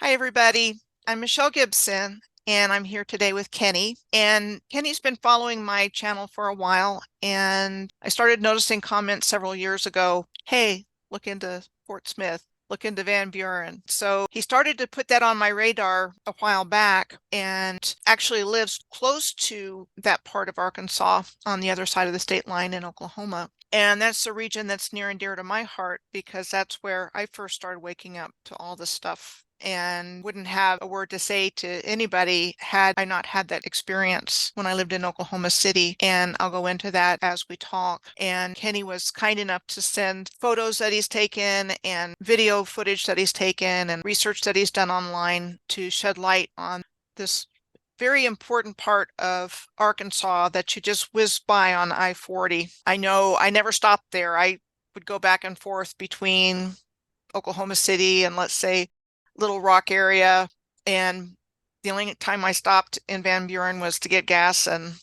Hi, everybody. I'm Michelle Gibson, and I'm here today with Kenny. And Kenny's been following my channel for a while, and I started noticing comments several years ago. Hey, look into Fort Smith, look into Van Buren. So he started to put that on my radar a while back and actually lives close to that part of Arkansas on the other side of the state line in Oklahoma. And that's the region that's near and dear to my heart because that's where I first started waking up to all this stuff and wouldn't have a word to say to anybody had I not had that experience when I lived in Oklahoma City. And I'll go into that as we talk. And Kenny was kind enough to send photos that he's taken and video footage that he's taken and research that he's done online to shed light on this very important part of Arkansas that you just whiz by on I-40. I know I never stopped there. I would go back and forth between Oklahoma City and, let's say, Little Rock area. And the only time I stopped in Van Buren was to get gas and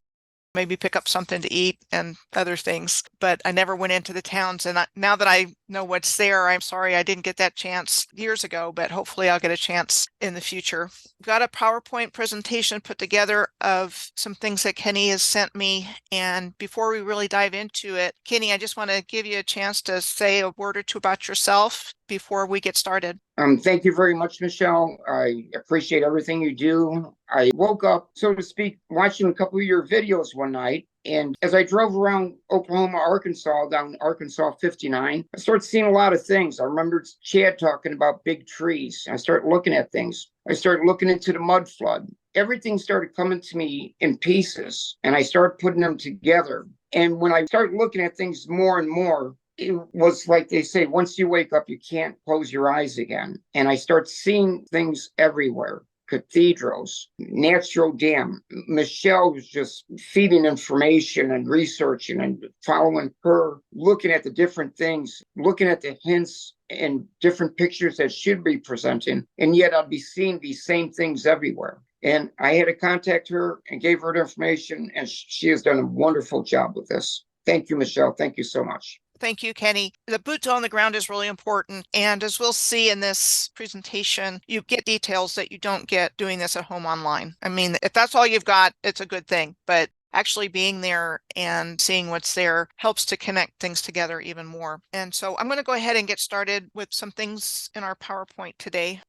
maybe pick up something to eat and other things. But I never went into the towns. And now that I know what's there, I'm sorry I didn't get that chance years ago, but hopefully I'll get a chance in the future. Got a PowerPoint presentation put together of some things that Kenny has sent me. And before we really dive into it, Kenny, I just want to give you a chance to say a word or two about yourself before we get started. Thank you very much, Michelle. I appreciate everything you do. I woke up, so to speak, watching a couple of your videos one night. And as I drove around Oklahoma, Arkansas, down Arkansas 59, I started seeing a lot of things. I remember Chad talking about big trees. I started looking at things. I started looking into the mud flood. Everything started coming to me in pieces, and I started putting them together. And when I started looking at things more and more, it was like they say, once you wake up, you can't close your eyes again. And I start seeing things everywhere. Cathedrals, natural dam. Michelle was just feeding information and researching and following her, looking at the different things, looking at the hints and different pictures that should be presenting. And yet I'd be seeing these same things everywhere. And I had to contact her and gave her the information, and she has done a wonderful job with this. Thank you, Michelle. Thank you so much. Thank you, Kenny. The boots on the ground is really important. And as we'll see in this presentation, you get details that you don't get doing this at home online. I mean, if that's all you've got, it's a good thing. But actually being there and seeing what's there helps to connect things together even more. And so I'm going to go ahead and get started with some things in our PowerPoint today.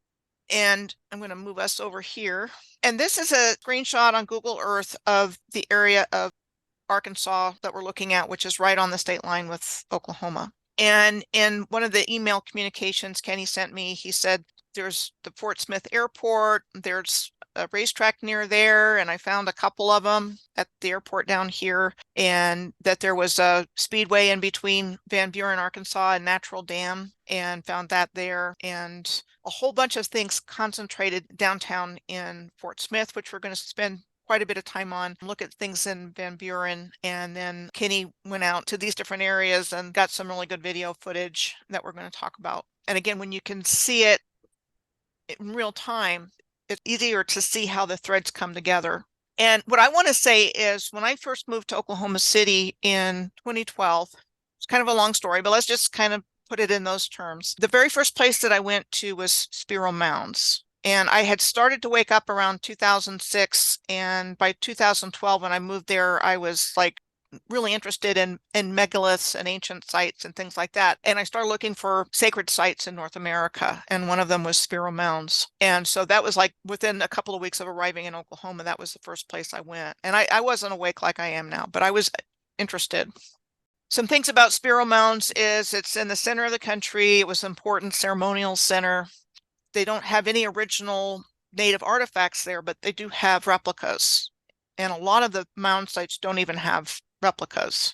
And I'm going to move us over here. And this is a screenshot on Google Earth of the area of Arkansas that we're looking at, which is right on the state line with Oklahoma. And in one of the email communications Kenny sent me, he said there's the Fort Smith Airport, there's a racetrack near there, and I found a couple of them at the airport down here, and that there was a speedway in between Van Buren, Arkansas and Natural Dam, and found that there, and a whole bunch of things concentrated downtown in Fort Smith, which we're going to spend quite a bit of time on, look at things in Van Buren. And then Kenny went out to these different areas and got some really good video footage that we're going to talk about. And again, when you can see it in real time, it's easier to see how the threads come together. And what I want to say is when I first moved to Oklahoma City in 2012, it's kind of a long story, but let's just kind of put it in those terms. The very first place that I went to was Spiral Mounds. And I had started to wake up around 2006. And by 2012, when I moved there, I was like really interested in megaliths and ancient sites and things like that. And I started looking for sacred sites in North America. And one of them was Spiral Mounds. And so that was like within a couple of weeks of arriving in Oklahoma, that was the first place I went. And I wasn't awake like I am now, but I was interested. Some things about Spiral Mounds is it's in the center of the country. It was an important ceremonial center. They don't have any original native artifacts there, but they do have replicas. And a lot of the mound sites don't even have replicas.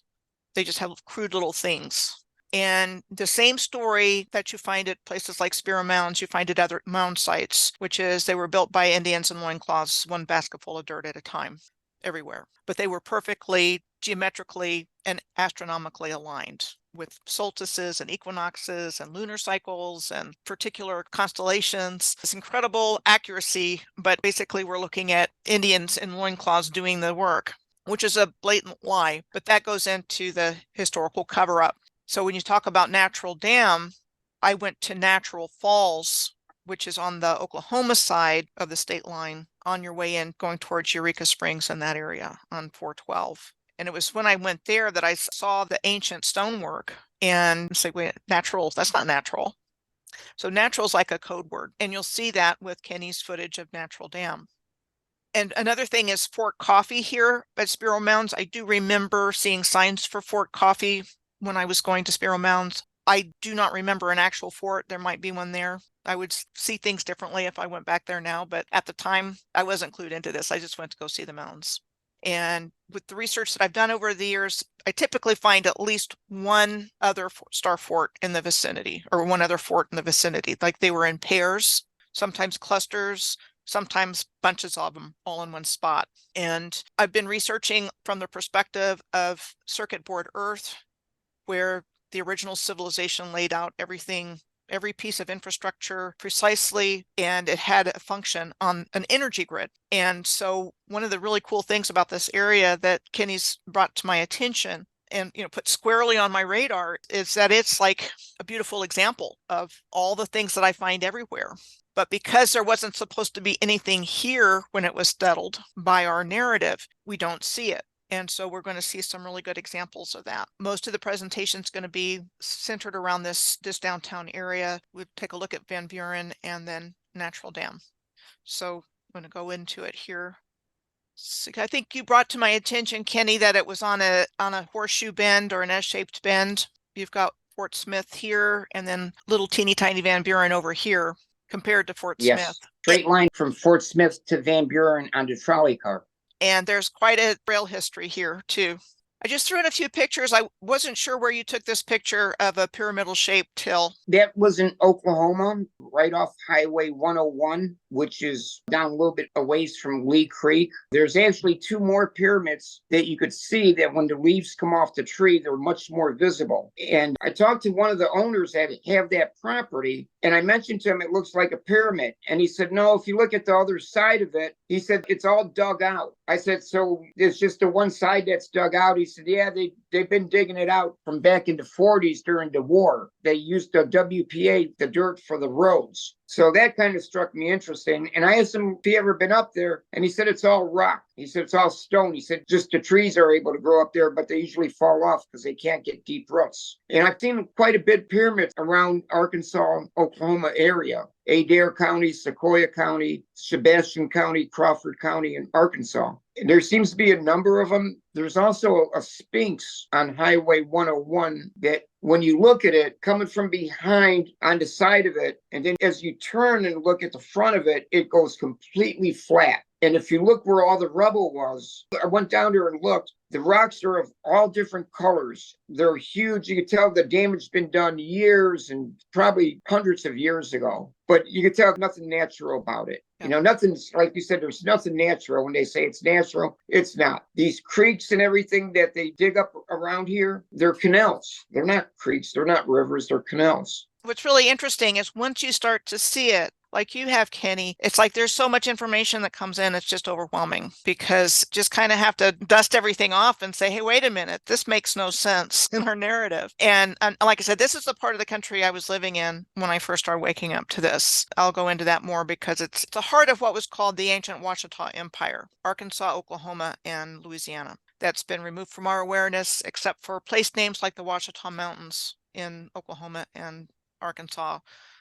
They just have crude little things. And the same story that you find at places like Spiral Mounds, you find at other mound sites, which is they were built by Indians in loincloths, one basketful of dirt at a time, everywhere. But they were perfectly geometrically and astronomically aligned with solstices and equinoxes and lunar cycles and particular constellations. It's incredible accuracy, but basically we're looking at Indians in loincloths doing the work, which is a blatant lie, but that goes into the historical cover-up. So when you talk about Natural Dam, I went to Natural Falls which is on the Oklahoma side of the state line on your way in going towards Eureka Springs in that area on 412. And it was when I went there that I saw the ancient stonework and say, wait, natural, that's not natural. So natural is like a code word. And you'll see that with Kenny's footage of Natural Dam. And another thing is Fort Coffee here at Sparrow Mounds. I do remember seeing signs for Fort Coffee when I was going to Sparrow Mounds. I do not remember an actual fort. There might be one there. I would see things differently if I went back there now, but at the time I wasn't clued into this. I just went to go see the mountains. And with the research that I've done over the years, I typically find at least one other star fort in the vicinity, or one other fort in the vicinity. Like they were in pairs, sometimes clusters, sometimes bunches of them all in one spot. And I've been researching from the perspective of circuit board Earth, where the original civilization laid out everything, every piece of infrastructure precisely, and it had a function on an energy grid. And so one of the really cool things about this area that Kenny's brought to my attention and put squarely on my radar is that it's like a beautiful example of all the things that I find everywhere. But because there wasn't supposed to be anything here when it was settled by our narrative, we don't see it. And so we're going to see some really good examples of that. Most of the presentation is going to be centered around this downtown area. We'll take a look at Van Buren and then Natural Dam. So I'm going to go into it here. So I think you brought to my attention, Kenny, that it was on a horseshoe bend or an S-shaped bend. You've got Fort Smith here and then little teeny tiny Van Buren over here compared to Fort Smith. Straight line from Fort Smith to Van Buren on the trolley car. And there's quite a trail history here too. I just threw in a few pictures. I wasn't sure where you took this picture of a pyramidal shaped hill. That was in Oklahoma, right off Highway 101, which is down a little bit a ways from Lee Creek. There's actually two more pyramids that you could see that when the leaves come off the tree, they're much more visible. And I talked to one of the owners that have that property, and I mentioned to him it looks like a pyramid. And he said, no, if you look at the other side of it, he said, it's all dug out. I said, so there's just the one side that's dug out. He said, yeah, they've been digging it out from back in the 40s during the war. They used the WPA, the dirt for the roads. So that kind of struck me interesting. And I asked him if he ever been up there, and he said it's all rock. He said it's all stone. He said just the trees are able to grow up there, but they usually fall off because they can't get deep roots. And I've seen quite a bit pyramids around Arkansas, Oklahoma area. Adair County, Sequoia County, Sebastian County, Crawford County, and Arkansas. There seems to be a number of them. There's also a Sphinx on Highway 101 that when you look at it, coming from behind on the side of it, and then as you turn and look at the front of it, it goes completely flat. And if you look where all the rubble was, I went down there and looked, the rocks are of all different colors. They're huge. You can tell the damage been done years and probably hundreds of years ago. But you can tell nothing natural about it. Yeah. Nothing's, like you said, there's nothing natural. When they say it's natural, it's not. These creeks and everything that they dig up around here, they're canals. They're not creeks. They're not rivers. They're canals. What's really interesting is once you start to see it, like you have, Kenny, it's like there's so much information that comes in, it's just overwhelming because just kind of have to dust everything off and say, hey, wait a minute, this makes no sense in our narrative. And like I said, this is the part of the country I was living in when I first started waking up to this. I'll go into that more because it's the heart of what was called the ancient Ouachita Empire, Arkansas, Oklahoma, and Louisiana. That's been removed from our awareness except for place names like the Ouachita Mountains in Oklahoma and Arkansas,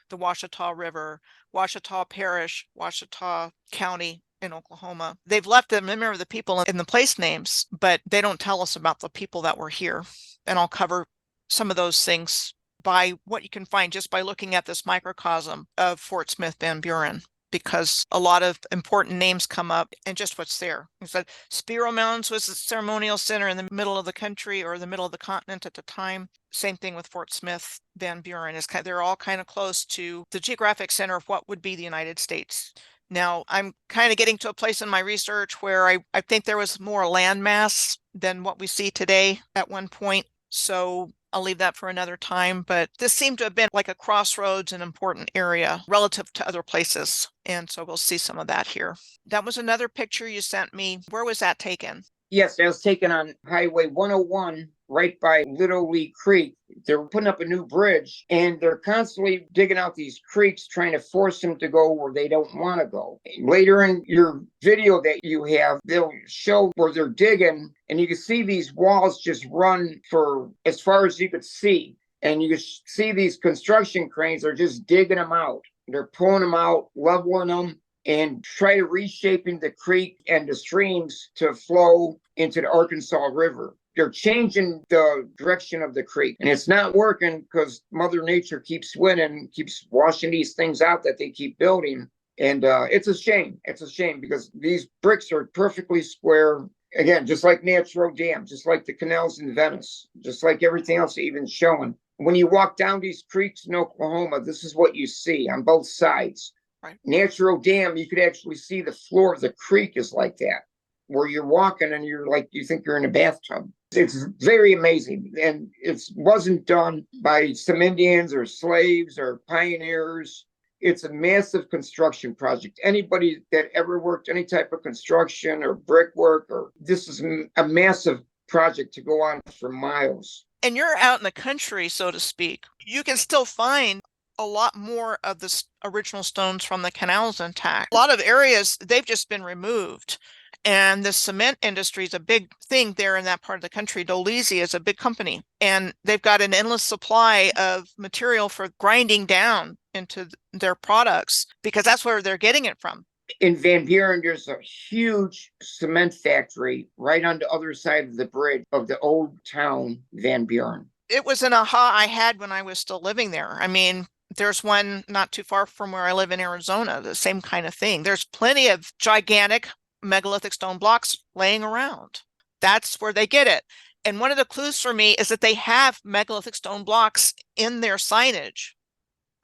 the Ouachita River, Ouachita Parish, Ouachita County in Oklahoma. They've left the memory of the people in the place names, but they don't tell us about the people that were here. And I'll cover some of those things by what you can find just by looking at this microcosm of Fort Smith Van Buren, because a lot of important names come up and just what's there. He said Sparrow Mounds was the ceremonial center in the middle of the country or the middle of the continent at the time. Same thing with Fort Smith, Van Buren. They're all kind of close to the geographic center of what would be the United States. Now, I'm kind of getting to a place in my research where I think there was more landmass than what we see today at one point. So I'll leave that for another time, but this seemed to have been like a crossroads, an important area relative to other places. And so we'll see some of that here. That was another picture you sent me. Where was that taken? Yes, that was taken on Highway 101 right by Little Lee Creek. They're putting up a new bridge and they're constantly digging out these creeks, trying to force them to go where they don't want to go. Later in your video that you have, they'll show where they're digging, and you can see these walls just run for as far as you could see. And you can see these construction cranes are just digging them out. They're pulling them out, leveling them, and try to reshaping the creek and the streams to flow into the Arkansas River. They're changing the direction of the creek, and it's not working because Mother Nature keeps winning, keeps washing these things out that they keep building. And it's a shame. It's a shame because these bricks are perfectly square. Again, just like natural dams, just like the canals in Venice, just like everything else even showing. When you walk down these creeks in Oklahoma, this is what you see on both sides. Right. Natural dam, you could actually see the floor of the creek is like that, where you're walking and you're like, you think you're in a bathtub. It's very amazing. And it wasn't done by some Indians or slaves or pioneers. It's a massive construction project. Anybody that ever worked any type of construction or brickwork, or this is a massive project to go on for miles. And you're out in the country, so to speak. You can still find a lot more of the original stones from the canals intact. A lot of areas, they've just been removed. And the cement industry is a big thing there in that part of the country. Dolese is a big company, and they've got an endless supply of material for grinding down into their products because that's where they're getting it from. In Van Buren, there's a huge cement factory right on the other side of the bridge of the old town, Van Buren. It was an aha I had when I was still living there. I mean, there's one not too far from where I live in Arizona, the same kind of thing. There's plenty of gigantic megalithic stone blocks laying around. That's where they get it. And one of the clues for me is that they have megalithic stone blocks in their signage.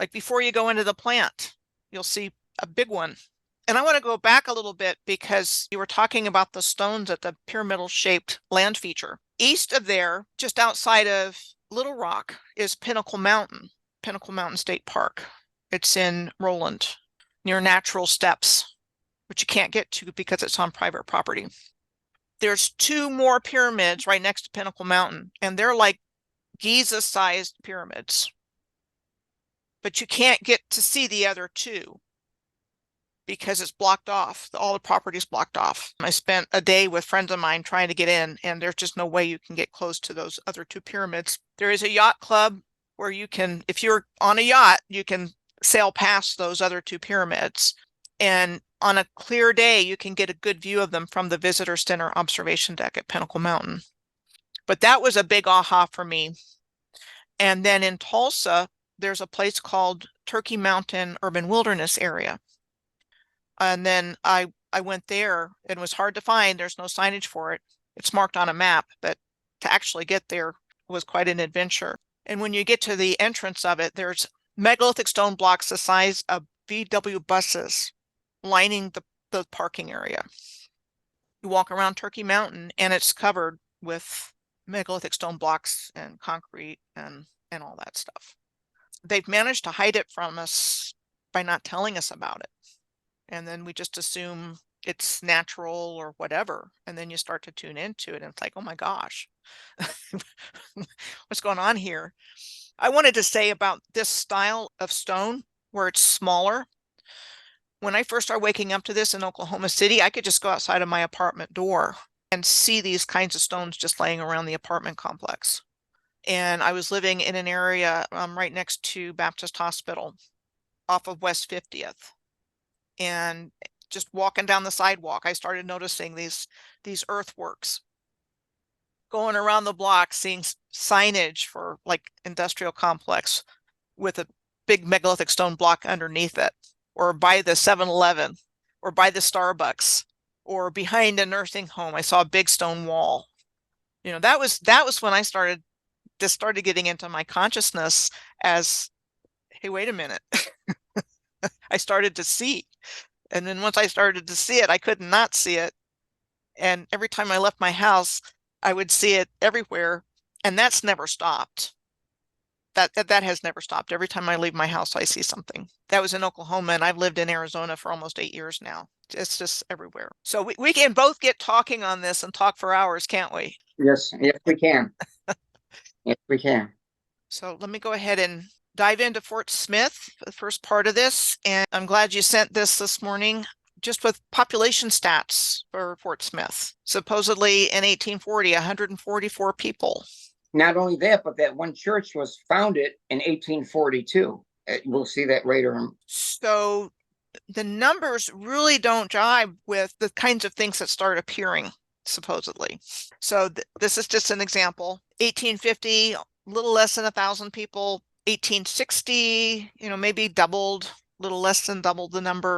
Like before you go into the plant, you'll see a big one. And I want to go back a little bit because you were talking about the stones at the pyramidal shaped land feature. East of there, just outside of Little Rock, is Pinnacle Mountain State Park. It's in Roland, near Natural Steps, which you can't get to because it's on private property. There's two more pyramids right next to Pinnacle Mountain, and they're like Giza-sized pyramids. But you can't get to see the other two because it's blocked off. All the property's blocked off. I spent a day with friends of mine trying to get in, and there's just no way you can get close to those other two pyramids. There is a yacht club where you can, if you're on a yacht, you can sail past those other two pyramids. And on a clear day, you can get a good view of them from the visitor center observation deck at Pinnacle Mountain. But that was a big aha for me. And then in Tulsa, there's a place called Turkey Mountain Urban Wilderness Area. And then I went there. It was hard to find. There's no signage for it. It's marked on a map, but to actually get there was quite an adventure. And when you get to the entrance of it, there's megalithic stone blocks the size of VW buses lining the parking area. You walk around Turkey Mountain and it's covered with megalithic stone blocks and concrete and all that stuff. They've managed to hide it from us by not telling us about it. And then we just assume it's natural or whatever. And then you start to tune into it and it's like, oh my gosh, what's going on here? I wanted to say about this style of stone where it's smaller. When I first started waking up to this in Oklahoma City, I could just go outside of my apartment door and see these kinds of stones just laying around the apartment complex. And I was living in an area right next to Baptist Hospital off of West 50th. And just walking down the sidewalk, I started noticing these earthworks. Going around the block, seeing signage for like industrial complex with a big megalithic stone block underneath it, or by the 7-Eleven, or by the Starbucks, or behind a nursing home. I saw a big stone wall. You know, that was when I started getting into my consciousness as, hey, wait a minute. I started to see. And then once I started to see it, I could not see it. And every time I left my house, I would see it everywhere. And that's never stopped. That has never stopped. Every time I leave my house, I see something. That was in Oklahoma, and I've lived in Arizona for almost 8 years now. It's just everywhere. So we can both get talking on this and talk for hours, can't we? Yes, we can. Yes, we can. So let me go ahead and dive into Fort Smith, the first part of this. And I'm glad you sent this morning, just with population stats for Fort Smith. Supposedly in 1840, 144 people. Not only that, but that one church was founded in 1842. We'll see that later. So the numbers really don't jive with the kinds of things that start appearing, supposedly. So this is just an example. 1850, a little less than 1,000 people. 1860, maybe doubled, a little less than doubled the number.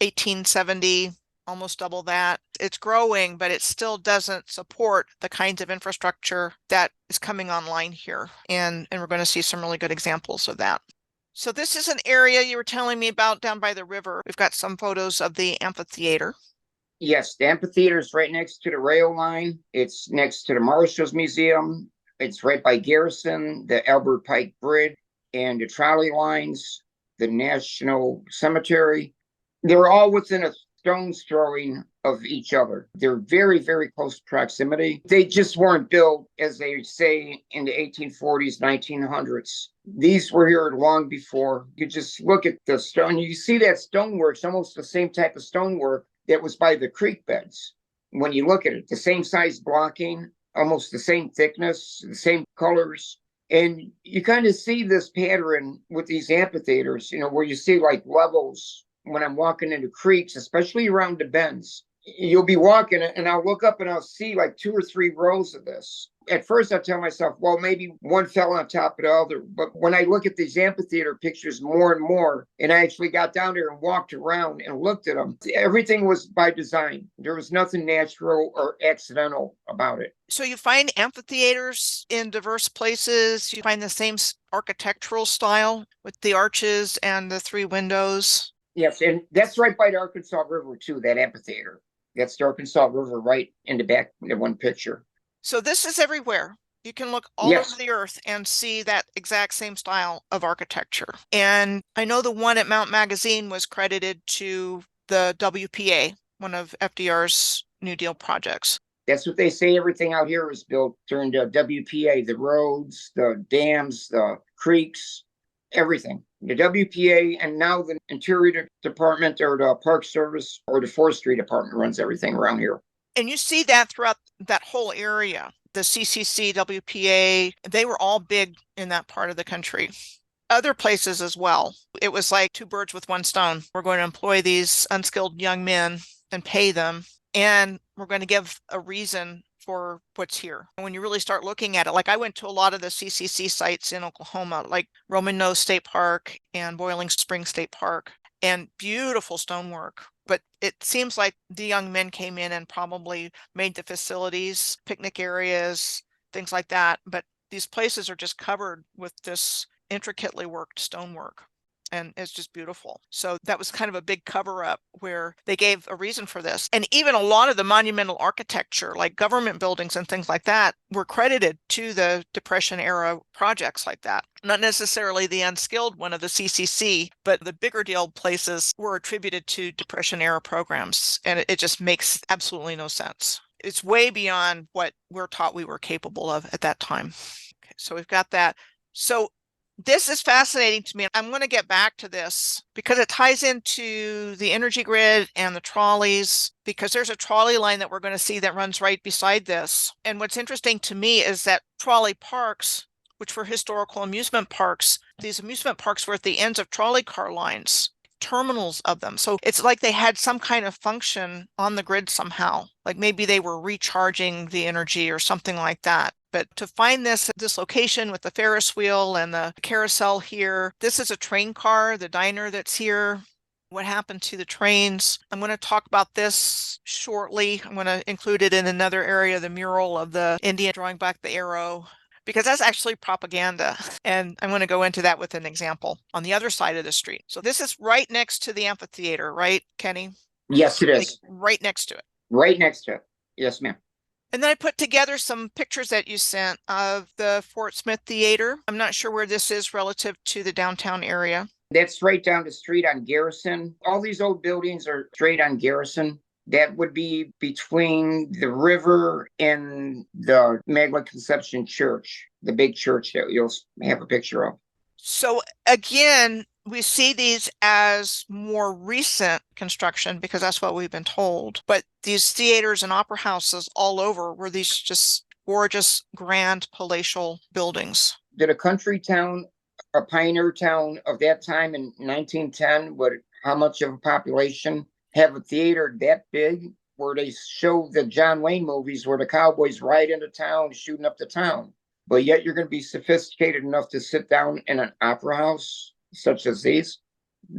1870, almost double that. It's growing, but it still doesn't support the kinds of infrastructure that is coming online here. And we're going to see some really good examples of that. So this is an area you were telling me about down by the river. We've got some photos of the amphitheater. Yes, the amphitheater is right next to the rail line. It's next to the Marshals Museum. It's right by Garrison, the Albert Pike Bridge, and the trolley lines, the National Cemetery. They're all within a stone's throwing of each other. They're very, very close proximity. They just weren't built, as they say, in the 1840s, 1900s. These were here long before. You just look at the stone. You see that stonework. It's almost the same type of stonework that was by the creek beds. When you look at it, the same size blocking, almost the same thickness, the same colors. And you kind of see this pattern with these amphitheaters, where you see like levels when I'm walking into creeks, especially around the bends. You'll be walking and I'll look up and I'll see like 2 or 3 rows of this. At first I tell myself, well, maybe one fell on top of the other. But when I look at these amphitheater pictures more and more, and I actually got down there and walked around and looked at them, everything was by design. There was nothing natural or accidental about it. So you find amphitheaters in diverse places. You find the same architectural style with the arches and the 3 windows. Yes, and that's right by the Arkansas River too, that amphitheater. That's the Arkansas River right in the back in one picture. So this is everywhere. You can look all over the earth and see that exact same style of architecture. And I know the one at Mount Magazine was credited to the WPA, one of FDR's New Deal projects. That's what they say. Everything out here was built during the WPA, the roads, the dams, the creeks, everything. The WPA and now the Interior Department or the Park Service or the Forestry Department runs everything around here. And you see that throughout that whole area. The CCC, WPA, they were all big in that part of the country. Other places as well. It was like 2 birds with 1 stone. We're going to employ these unskilled young men and pay them, and we're going to give a reason for what's here. And when you really start looking at it, like I went to a lot of the CCC sites in Oklahoma, like Roman Nose State Park and Boiling Spring State Park, and beautiful stonework. But it seems like the young men came in and probably made the facilities, picnic areas, things like that. But these places are just covered with this intricately worked stonework. And it's just beautiful. So that was kind of a big cover up where they gave a reason for this. And even a lot of the monumental architecture, like government buildings and things like that, were credited to the Depression era projects like that. Not necessarily the unskilled one of the CCC, but the bigger deal places were attributed to Depression era programs. And it just makes absolutely no sense. It's way beyond what we're taught we were capable of at that time. Okay, so we've got that. So this is fascinating to me. I'm going to get back to this because it ties into the energy grid and the trolleys, because there's a trolley line that we're going to see that runs right beside this. And what's interesting to me is that trolley parks, which were historical amusement parks, these amusement parks were at the ends of trolley car lines, terminals of them. So it's like they had some kind of function on the grid somehow, like maybe they were recharging the energy or something like that. But to find this location with the Ferris wheel and the carousel here, this is a train car, the diner that's here. What happened to the trains? I'm going to talk about this shortly. I'm going to include it in another area, the mural of the Indian drawing back the arrow, because that's actually propaganda. And I'm going to go into that with an example on the other side of the street. So this is right next to the amphitheater, right, Kenny? Yes, it is. Like right next to it. Right next to it. Yes, ma'am. And then I put together some pictures that you sent of the Fort Smith Theater. I'm not sure where this is relative to the downtown area. That's right down the street on Garrison. All these old buildings are straight on Garrison. That would be between the river and the Immaculate Conception Church, the big church that you'll have a picture of. So again, we see these as more recent construction because that's what we've been told. But these theaters and opera houses all over were these just gorgeous, grand palatial buildings. Did a country town, a pioneer town of that time in 1910, with how much of a population, have a theater that big where they show the John Wayne movies where the cowboys ride into town shooting up the town? But yet you're going to be sophisticated enough to sit down in an opera house such as these?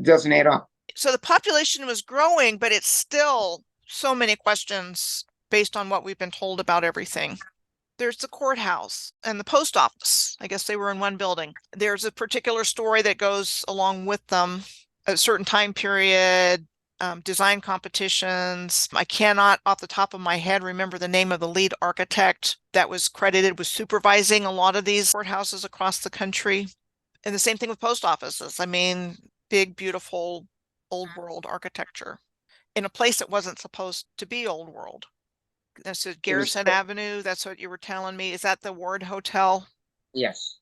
Doesn't add up. So the population was growing, but it's still so many questions based on what we've been told about everything. There's the courthouse and the post office. I guess they were in one building. There's a particular story that goes along with them, a certain time period, design competitions. I cannot, off the top of my head, remember the name of the lead architect that was credited with supervising a lot of these courthouses across the country. And the same thing with post offices. I mean, big, beautiful, old world architecture in a place that wasn't supposed to be old world. That's at Garrison Avenue. That's what you were telling me. Is that the Ward Hotel? Yes.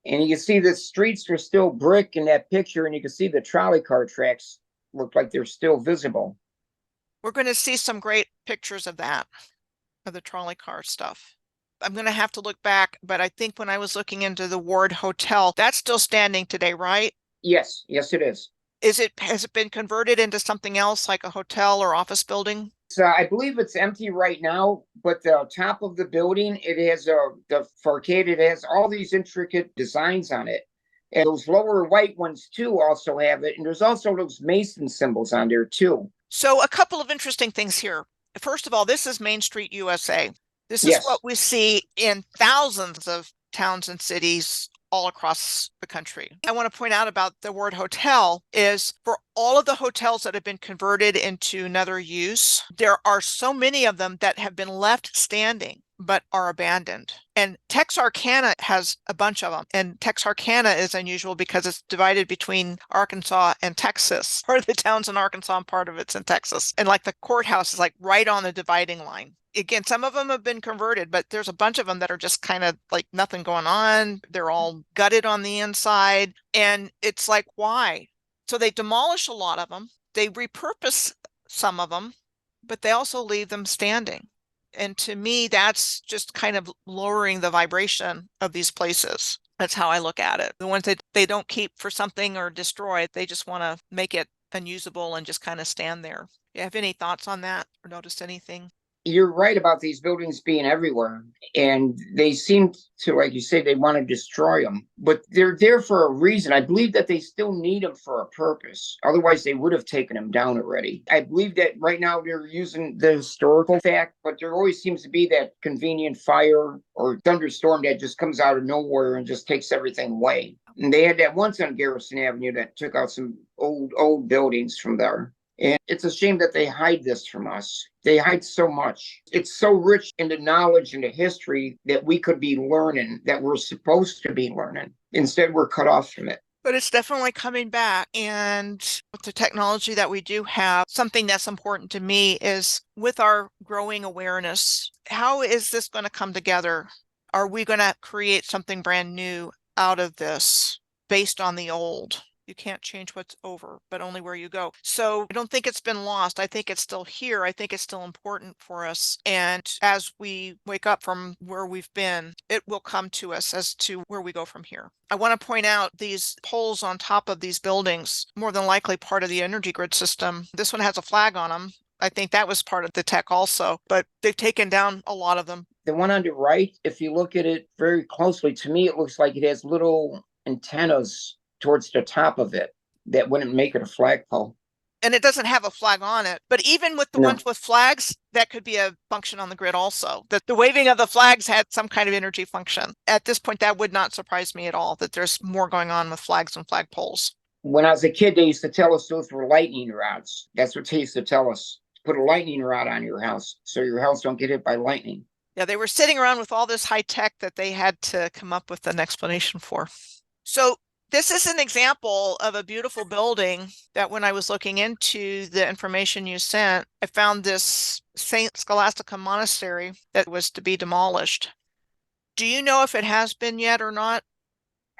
And you can see the streets were still brick in that picture, and you can see the trolley car tracks look like they're still visible. We're going to see some great pictures of that, of the trolley car stuff. I'm going to have to look back, but I think when I was looking into the Ward Hotel, that's still standing today, right? Yes, yes, it is. Has it been converted into something else like a hotel or office building? So I believe it's empty right now, but the top of the building, it has the facade, it has all these intricate designs on it. And those lower white ones too also have it. And there's also those Mason symbols on there too. So a couple of interesting things here. First of all, this is Main Street, USA. This is what we see in thousands of towns and cities all across the country. I want to point out about the Ward Hotel is for all of the hotels that have been converted into another use, there are so many of them that have been left standing but are abandoned. And Texarkana has a bunch of them. And Texarkana is unusual because it's divided between Arkansas and Texas. Part of the town's in Arkansas and part of it's in Texas. And like the courthouse is like right on the dividing line. Again, some of them have been converted, but there's a bunch of them that are just kind of like nothing going on. They're all gutted on the inside. And it's like, why? So they demolish a lot of them. They repurpose some of them, but they also leave them standing. And to me, that's just kind of lowering the vibration of these places. That's how I look at it. The ones that they don't keep for something or destroy it, they just want to make it unusable and just kind of stand there. You have any thoughts on that or noticed anything? You're right about these buildings being everywhere, and they seem to, like you say, they want to destroy them, but they're there for a reason. I believe that they still need them for a purpose. Otherwise, they would have taken them down already. I believe that right now they're using the historical fact, but there always seems to be that convenient fire or thunderstorm that just comes out of nowhere and just takes everything away. And they had that once on Garrison Avenue that took out some old buildings from there. And it's a shame that they hide this from us. They hide so much. It's so rich in the knowledge and the history that we could be learning, that we're supposed to be learning. Instead, we're cut off from it. But it's definitely coming back. And with the technology that we do have, something that's important to me is with our growing awareness, how is this going to come together? Are we going to create something brand new out of this based on the old? You can't change what's over, but only where you go. So I don't think it's been lost. I think it's still here. I think it's still important for us. And as we wake up from where we've been, it will come to us as to where we go from here. I want to point out these poles on top of these buildings, more than likely part of the energy grid system. This one has a flag on them. I think that was part of the tech also, but they've taken down a lot of them. The one on the right, if you look at it very closely, to me, it looks like it has little antennas towards the top of it that wouldn't make it a flagpole. And it doesn't have a flag on it. But even with the ones with flags, that could be a function on the grid also. That the waving of the flags had some kind of energy function. At this point, that would not surprise me at all, that there's more going on with flags and flagpoles. When I was a kid, they used to tell us those were lightning rods. That's what they used to tell us. Put a lightning rod on your house so your house don't get hit by lightning. Yeah, they were sitting around with all this high tech that they had to come up with an explanation for. So This is an example of a beautiful building that when I was looking into the information you sent, I found this Saint Scholastica monastery that was to be demolished. Do you know if it has been yet or not?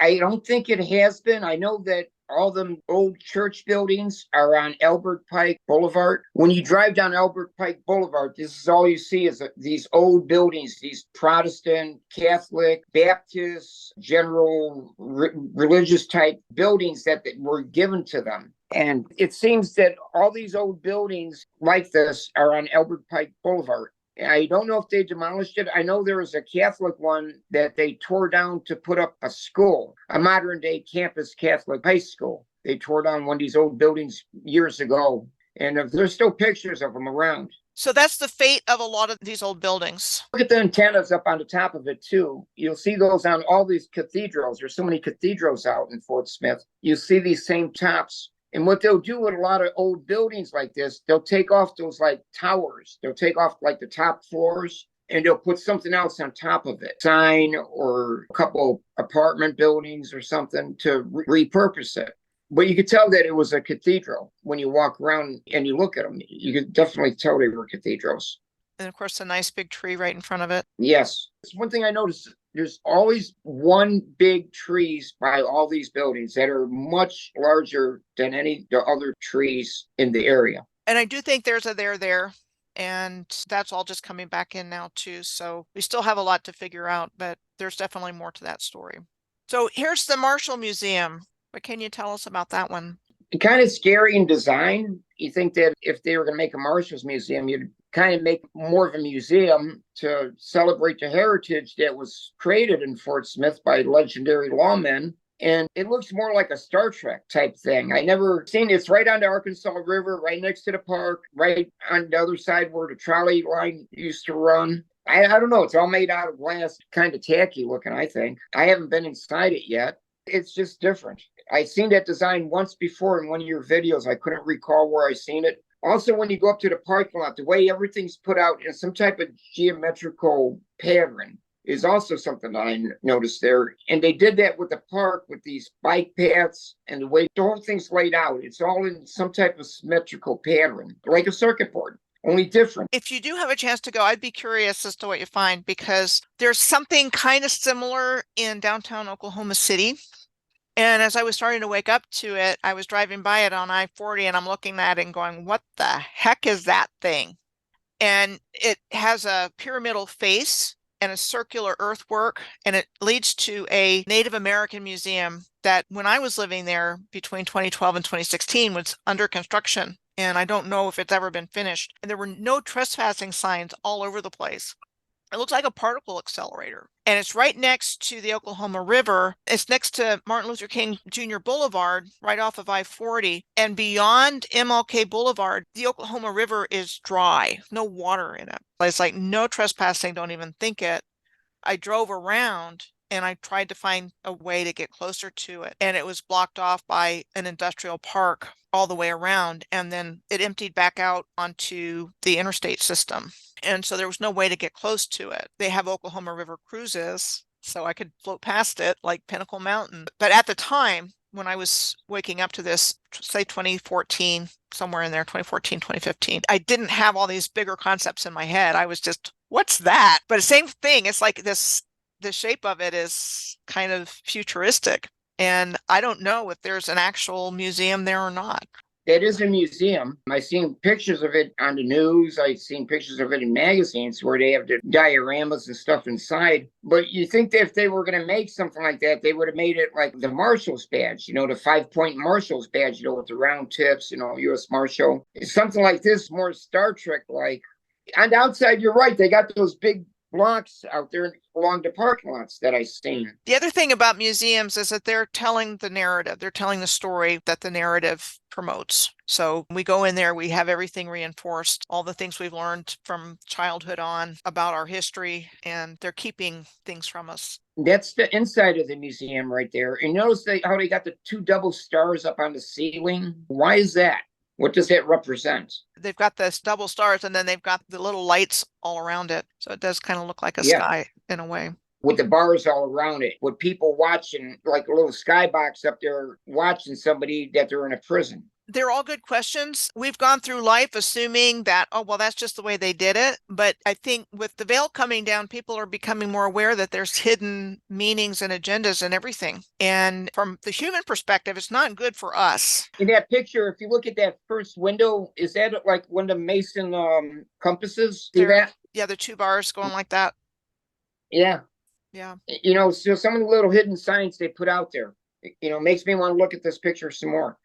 I don't think it has been. I know that all them old church buildings are on Albert Pike Boulevard. When you drive down Albert Pike Boulevard, this is all you see is these old buildings, these Protestant, Catholic, Baptist, general religious type buildings that were given to them. And it seems that all these old buildings like this are on Albert Pike Boulevard. I don't know if they demolished it. I know there was a Catholic one that they tore down to put up a school, a modern day campus Catholic high school. They tore down one of these old buildings years ago, and there's still pictures of them around. So that's the fate of a lot of these old buildings. Look at the antennas up on the top of it, too. You'll see those on all these cathedrals. There's so many cathedrals out in Fort Smith. You see these same tops. And what they'll do with a lot of old buildings like this, they'll take off those like towers. They'll take off like the top floors and they'll put something else on top of it, sign or a couple apartment buildings or something to repurpose it. But you could tell that it was a cathedral when you walk around and you look at them. You could definitely tell they were cathedrals. And of course, a nice big tree right in front of it. Yes. It's one thing I noticed. There's always one big trees by all these buildings that are much larger than any the other trees in the area. And I do think there's a there, and that's all just coming back in now too. So we still have a lot to figure out, but there's definitely more to that story. So here's the Marshall Museum. What can you tell us about that one? Kind of scary in design. You think that if they were going to make a Marshall's Museum, you'd kind of make more of a museum to celebrate the heritage that was created in Fort Smith by legendary lawmen. And it looks more like a Star Trek type thing. I never seen it. It's right on the Arkansas River, right next to the park, right on the other side where the trolley line used to run. I don't know. It's all made out of glass, kind of tacky looking, I think. I haven't been inside it yet. It's just different. I've seen that design once before in one of your videos. I couldn't recall where I seen it. Also, when you go up to the parking lot, the way everything's put out in some type of geometrical pattern is also something that I noticed there. And they did that with the park with these bike paths and the way the whole thing's laid out. It's all in some type of symmetrical pattern, like a circuit board. Only different. If you do have a chance to go, I'd be curious as to what you find, because there's something kind of similar in downtown Oklahoma City. And as I was starting to wake up to it, I was driving by it on I-40 and I'm looking at it and going, what the heck is that thing? And it has a pyramidal face and a circular earthwork, and it leads to a Native American museum that when I was living there between 2012 and 2016 was under construction. And I don't know if it's ever been finished. And there were no trespassing signs all over the place. It looks like a particle accelerator. And it's right next to the Oklahoma River. It's next to Martin Luther King Jr. Boulevard, right off of I-40. And beyond MLK Boulevard, the Oklahoma River is dry, no water in it. It's like no trespassing, don't even think it. I drove around and I tried to find a way to get closer to it. And it was blocked off by an industrial park all the way around. And then it emptied back out onto the interstate system. And so there was no way to get close to it. They have Oklahoma River cruises, so I could float past it like Pinnacle Mountain. But at the time, when I was waking up to this, say 2014, somewhere in there, 2014, 2015, I didn't have all these bigger concepts in my head. I was just, what's that? But the same thing, it's like this, the shape of it is kind of futuristic. And I don't know if there's an actual museum there or not. That is a museum. I've seen pictures of it on the news. I've seen pictures of it in magazines where they have the dioramas and stuff inside. But you think that if they were going to make something like that, they would have made it like the Marshall's badge, the 5-point Marshall's badge, with the round tips, U.S. Marshal. Something like this, more Star Trek-like. On the outside, you're right. They got those big blocks out there along the parking lots that I've seen. The other thing about museums is that they're telling the narrative. They're telling the story that the narrative promotes. So we go in there, we have everything reinforced, all the things we've learned from childhood on about our history, and they're keeping things from us. That's the inside of the museum right there. And notice how they got the 2 double stars up on the ceiling. Why is that? What does that represent? They've got this double stars and then they've got the little lights all around it. So it does kind of look like a sky in a way. with the bars all around it, with people watching, like a little skybox up there watching somebody that they're in a prison. They're all good questions. We've gone through life assuming that, oh, well, that's just the way they did it. But I think with the veil coming down, people are becoming more aware that there's hidden meanings and agendas and everything. And from the human perspective, it's not good for us. In that picture, if you look at that first window, is that like one of the Mason compasses? See that? Yeah, the two bars going like that. Yeah. Yeah. You know, so some of the little hidden signs they put out there, you know, makes me want to look at this picture some more.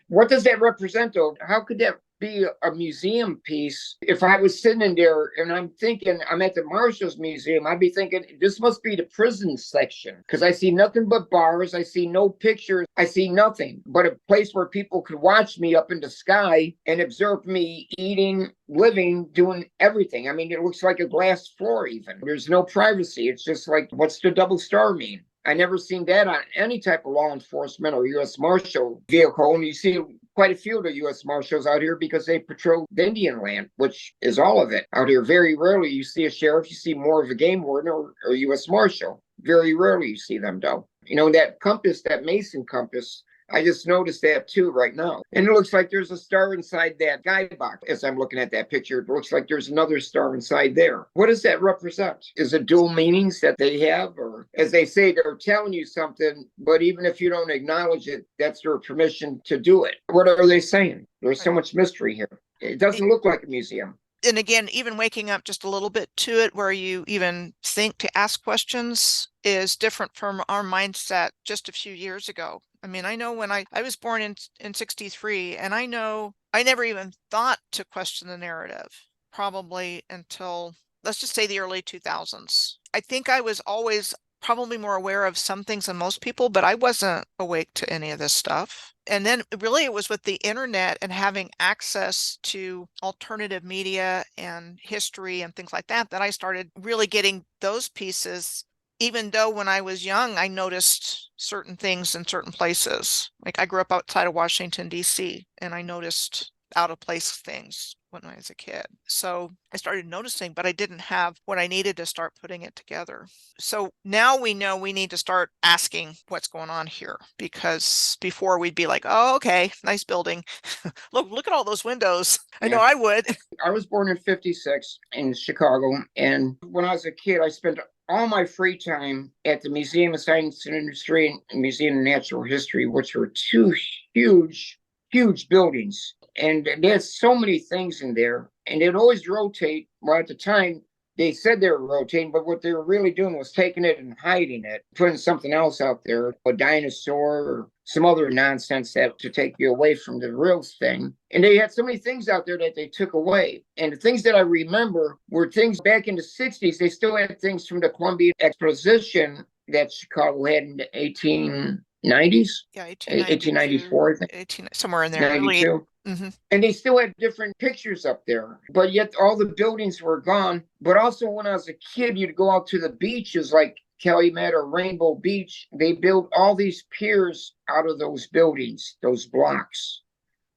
What does that represent, though? How could that be a museum piece? If I was sitting in there and I'm thinking I'm at the Marshals Museum, I'd be thinking this must be the prison section, because I see nothing but bars. I see no pictures. I see nothing but a place where people could watch me up in the sky and observe me eating, living, doing everything. I mean, it looks like a glass floor even. There's no privacy. It's just like, what's the double star mean? I never seen that on any type of law enforcement or U.S. Marshal vehicle. And you see quite a few of the U.S. Marshals out here because they patrol the Indian land, which is all of it out here. Very rarely you see a sheriff. You see more of a game warden or U.S. Marshal. Very rarely you see them, though. You know, that compass, that Mason compass, I just noticed that too right now. And it looks like there's a star inside that skybox. As I'm looking at that picture, it looks like there's another star inside there. What does that represent? Is it dual meanings that they have? Or as they say, they're telling you something, but even if you don't acknowledge it, that's their permission to do it. What are they saying? There's so much mystery here. It doesn't look like a museum. And again, even waking up just a little bit to it, where you even think to ask questions, is different from our mindset just a few years ago. I mean, I know when I was born in 63, and I know I never even thought to question the narrative, probably until, let's just say, the early 2000s. I think I was always probably more aware of some things than most people, but I wasn't awake to any of this stuff. And then really it was with the internet and having access to alternative media and history and things like that, that I started really getting those pieces. Even though when I was young, I noticed certain things in certain places. Like I grew up outside of Washington, D.C., and I noticed out of place things when I was a kid. So I started noticing, but I didn't have what I needed to start putting it together. So now we know we need to start asking what's going on here, because before we'd be like, oh, okay, nice building. Look at all those windows. I know I would. I was born in 56 in Chicago. And when I was a kid, I spent all my free time at the Museum of Science and Industry and Museum of Natural History, which were two huge buildings. And there's so many things in there, and it always rotate. Well, at the time, they said they were rotating, but what they were really doing was taking it and hiding it, putting something else out there, a dinosaur or some other nonsense that to take you away from the real thing. And they had so many things out there that they took away. And the things that I remember were things back in the 60s. They still had things from the Columbia Exposition that Chicago had in the 1890s. Yeah, 1894, I think. Somewhere in there. 92. Mm-hmm. And they still had different pictures up there, but yet all the buildings were gone. But also when I was a kid, you'd go out to the beaches like Calumet or Rainbow Beach. They built all these piers out of those buildings, those blocks.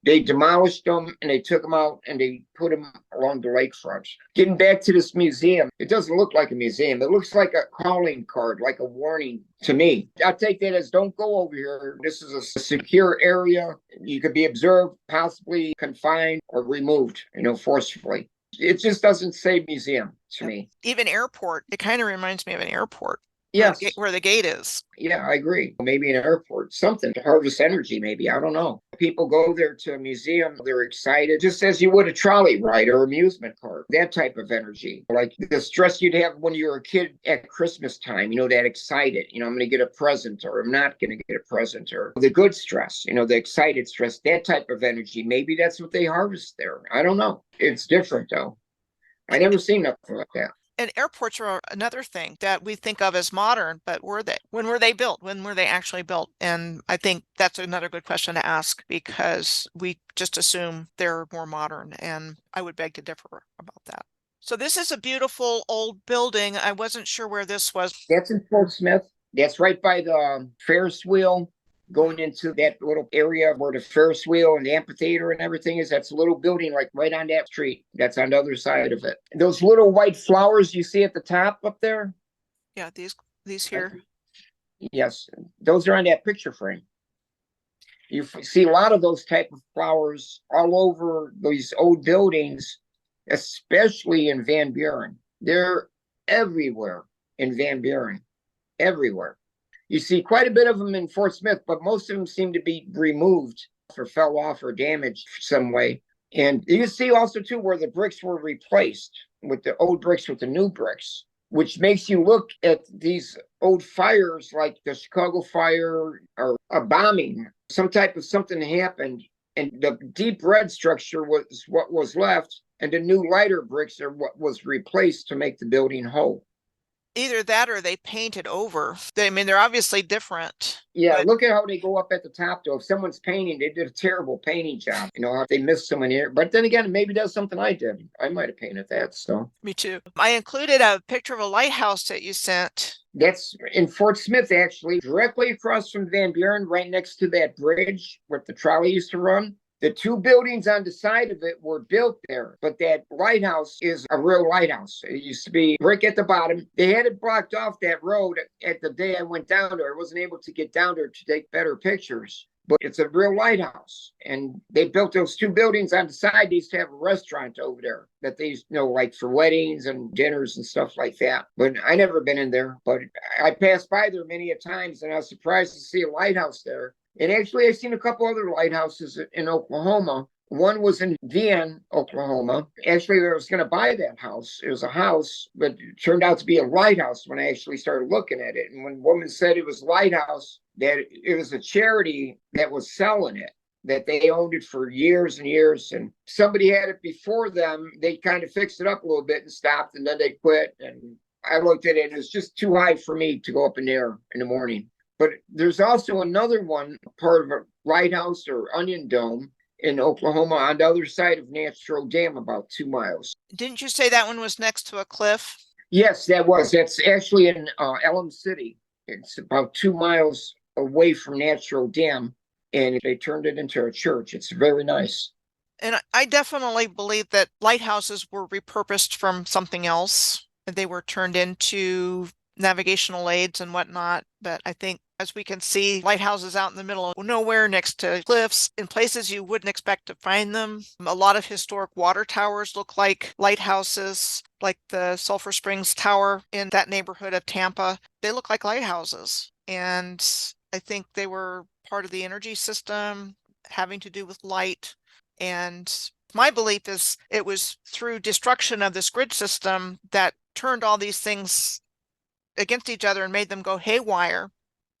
They demolished them and they took them out and they put them along the lakefront. Getting back to this museum, it doesn't look like a museum. It looks like a calling card, like a warning to me. I take that as don't go over here. This is a secure area. You could be observed, possibly confined or removed, forcefully. It just doesn't say museum to me. Even airport. It kind of reminds me of an airport. Yes. Where the gate is. Yeah, I agree. Maybe an airport, something to harvest energy, maybe. I don't know. People go there to a museum, they're excited, just as you would a trolley ride or amusement park, that type of energy. Like the stress you'd have when you were a kid at Christmas time, that excited, I'm going to get a present or I'm not going to get a present, or the good stress, the excited stress, that type of energy. Maybe that's what they harvest there. I don't know. It's different, though. I never seen nothing like that. And airports are another thing that we think of as modern, but were they? When were they built? When were they actually built? And I think that's another good question to ask, because we just assume they're more modern, and I would beg to differ about that. So this is a beautiful old building. I wasn't sure where this was. That's in Fort Smith. That's right by the Ferris wheel. Going into that little area where the Ferris wheel and the amphitheater and everything is, that's a little building like right on that street. That's on the other side of it. Those little white flowers you see at the top up there? Yeah, these. These here. Yes, those are on that picture frame. You see a lot of those type of flowers all over these old buildings, especially in Van Buren. They're everywhere in Van Buren, everywhere. You see quite a bit of them in Fort Smith, but most of them seem to be removed or fell off or damaged some way. And you see also too where the bricks were replaced with the old bricks with the new bricks, which makes you look at these old fires like the Chicago fire or a bombing, some type of something happened, and the deep red structure was what was left, and the new lighter bricks are what was replaced to make the building whole. Either that or they painted over. I mean, they're obviously different. Yeah, But look at how they go up at the top though. If someone's painting, they did a terrible painting job. You know, if they missed someone here. But then again, maybe that's something I did. I might have painted that. So me too. I included a picture of a lighthouse that you sent. that's in Fort Smith, actually, directly across from Van Buren, right next to that bridge where the trolley used to run. The two buildings on the side of it were built there, but that lighthouse is a real lighthouse. It used to be brick at the bottom. They had it blocked off that road at the day I went down there. I wasn't able to get down there to take better pictures, but it's a real lighthouse. And they built those two buildings on the side. They used to have a restaurant over there that they used to know, like for weddings and dinners and stuff like that. But I never been in there, but I passed by there many a times, and I was surprised to see a lighthouse there. And actually, I've seen a couple other lighthouses in Oklahoma. One was in Vienna, Oklahoma. Actually, I was going to buy that house. It was a house, but it turned out to be a lighthouse when I actually started looking at it. And when the woman said it was lighthouse, that it was a charity that was selling it, that they owned it for years and years. And somebody had it before them. They kind of fixed it up a little bit and stopped, and then they quit. And I looked at it, and it was just too high for me to go up in there in the morning. But there's also another one, part of a lighthouse or onion dome in Oklahoma on the other side of Natural Dam, about 2 miles. Didn't you say that one was next to a cliff? Yes, that was. That's actually in Elm City. It's about 2 miles away from Natural Dam, and they turned it into a church. It's very nice. And I definitely believe that lighthouses were repurposed from something else. They were turned into navigational aids and whatnot. But I think, as we can see, lighthouses out in the middle of nowhere next to cliffs in places you wouldn't expect to find them. A lot of historic water towers look like lighthouses, like the Sulphur Springs Tower in that neighborhood of Tampa. They look like lighthouses. And I think they were part of the energy system having to do with light. And my belief is it was through destruction of this grid system that turned all these things against each other and made them go haywire.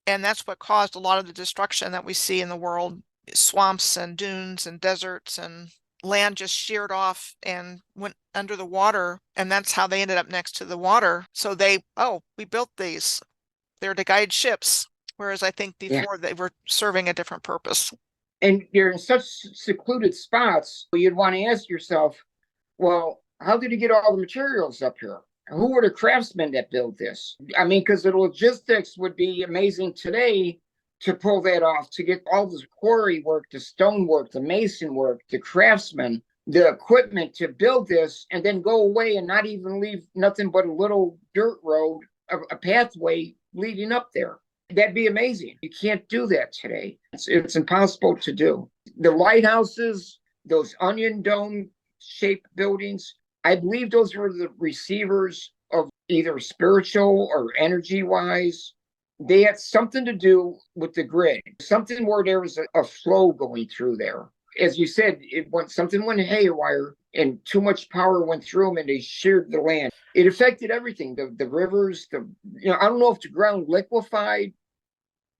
And that's what caused a lot of the destruction that we see in the world. Swamps and dunes and deserts and land just sheared off and went under the water. And that's how they ended up next to the water. So we built these. They're to guide ships. Whereas I think before they were serving a different purpose. And you're in such secluded spots, you'd want to ask yourself, well, how did he get all the materials up here? Who were the craftsmen that built this? I mean, because the logistics would be amazing today to pull that off, to get all this quarry work, the stone work, the mason work, the craftsmen, the equipment to build this, and then go away and not even leave nothing but a little dirt road, a pathway leading up there. That'd be amazing. You can't do that today. It's impossible to do. The lighthouses, those onion dome shaped buildings, I believe those were the receivers of either spiritual or energy wise. They had something to do with the grid, something where there was a flow going through there. As you said, something went haywire and too much power went through them and they sheared the land. It affected everything, the rivers, I don't know if the ground liquefied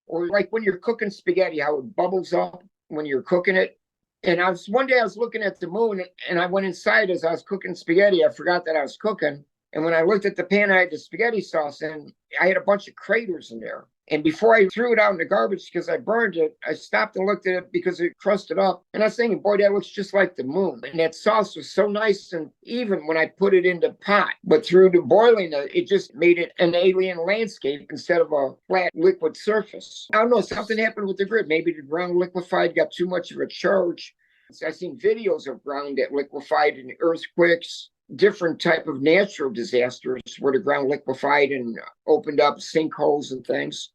or like when you're cooking spaghetti, how it bubbles up when you're cooking it. And one day I was looking at the moon and I went inside as I was cooking spaghetti. I forgot that I was cooking. And when I looked at the pan, I had the spaghetti sauce and I had a bunch of craters in there. And before I threw it out in the garbage because I burned it, I stopped and looked at it because it crusted up. And I was thinking, boy, that looks just like the moon. And that sauce was so nice and even when I put it in the pot. But through the boiling, it just made it an alien landscape instead of a flat liquid surface. I don't know, something happened with the grid. Maybe the ground liquefied, got too much of a charge. I've seen videos of ground that liquefied in earthquakes. different type of natural disasters where the ground liquefied and opened up sinkholes and things.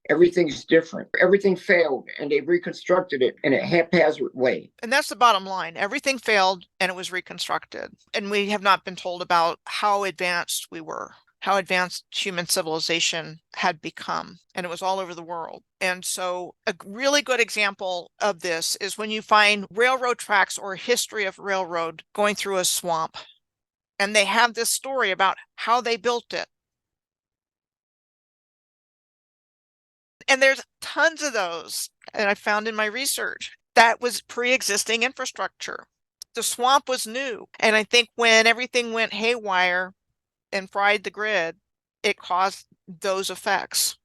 Everything's different. Everything failed and they reconstructed it in a haphazard way. And that's the bottom line. Everything failed and it was reconstructed. And we have not been told about how advanced we were, how advanced human civilization had become. And it was all over the world. And so a really good example of this is when you find railroad tracks or a history of railroad going through a swamp. And they have this story about how they built it. And there's tons of those that I found in my research. That was pre-existing infrastructure. The swamp was new. And I think when everything went haywire and fried the grid, it caused those effects.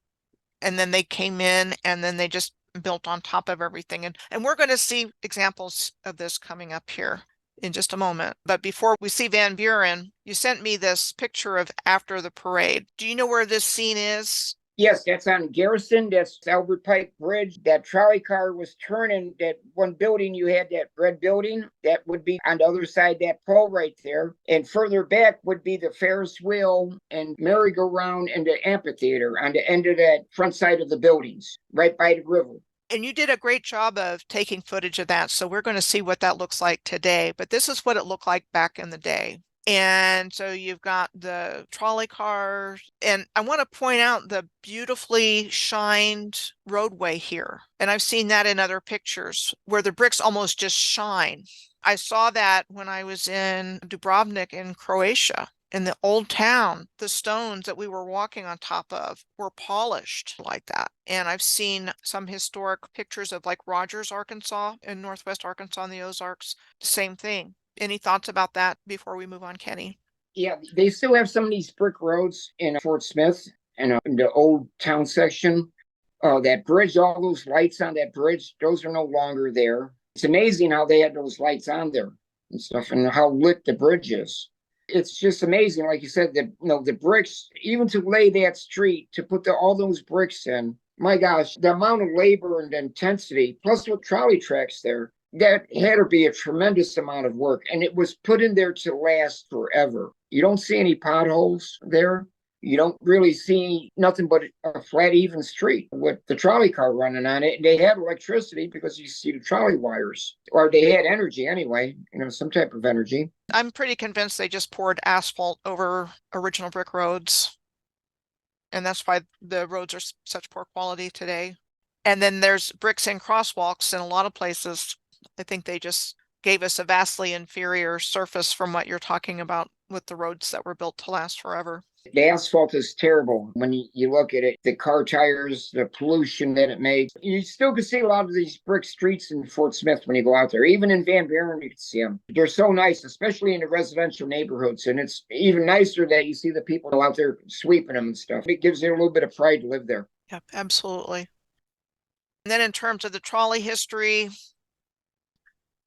And then they came in and then they just built on top of everything. And we're going to see examples of this coming up here in just a moment. But before we see Van Buren, you sent me this picture of after the parade. Do you know where this scene is? Yes, that's on Garrison. That's Albert Pike Bridge. That trolley car was turning. That one building, you had that red building. That would be on the other side, that pole right there. And further back would be the Ferris wheel and merry-go-round and the amphitheater on the end of that front side of the buildings, right by the river. And you did a great job of taking footage of that. So we're going to see what that looks like today. But this is what it looked like back in the day. And so you've got the trolley cars. And I want to point out the beautifully shined roadway here. And I've seen that in other pictures where the bricks almost just shine. I saw that when I was in Dubrovnik in Croatia. In the old town, the stones that we were walking on top of were polished like that. And I've seen some historic pictures of like Rogers, Arkansas, in Northwest Arkansas in the Ozarks. Same thing. Any thoughts about that before we move on, Kenny? Yeah, they still have some of these brick roads in Fort Smith and in the old town section. That bridge, all those lights on that bridge, those are no longer there. It's amazing how they had those lights on there and stuff and how lit the bridge is. It's just amazing, like you said, that the bricks, even to lay that street, to put all those bricks in, my gosh, the amount of labor and intensity, plus with trolley tracks there, that had to be a tremendous amount of work. And it was put in there to last forever. You don't see any potholes there. You don't really see nothing but a flat, even street with the trolley car running on it. They had electricity because you see the trolley wires, or they had energy anyway, some type of energy. I'm pretty convinced they just poured asphalt over original brick roads. And that's why the roads are such poor quality today. And then there's bricks and crosswalks in a lot of places. I think they just gave us a vastly inferior surface from what you're talking about with the roads that were built to last forever. The asphalt is terrible when you look at it. The car tires, the pollution that it makes. You still can see a lot of these brick streets in Fort Smith when you go out there. Even in Van Buren, you can see them. They're so nice, especially in the residential neighborhoods. And it's even nicer that you see the people out there sweeping them and stuff. It gives you a little bit of pride to live there. Yep, absolutely. And then in terms of the trolley history,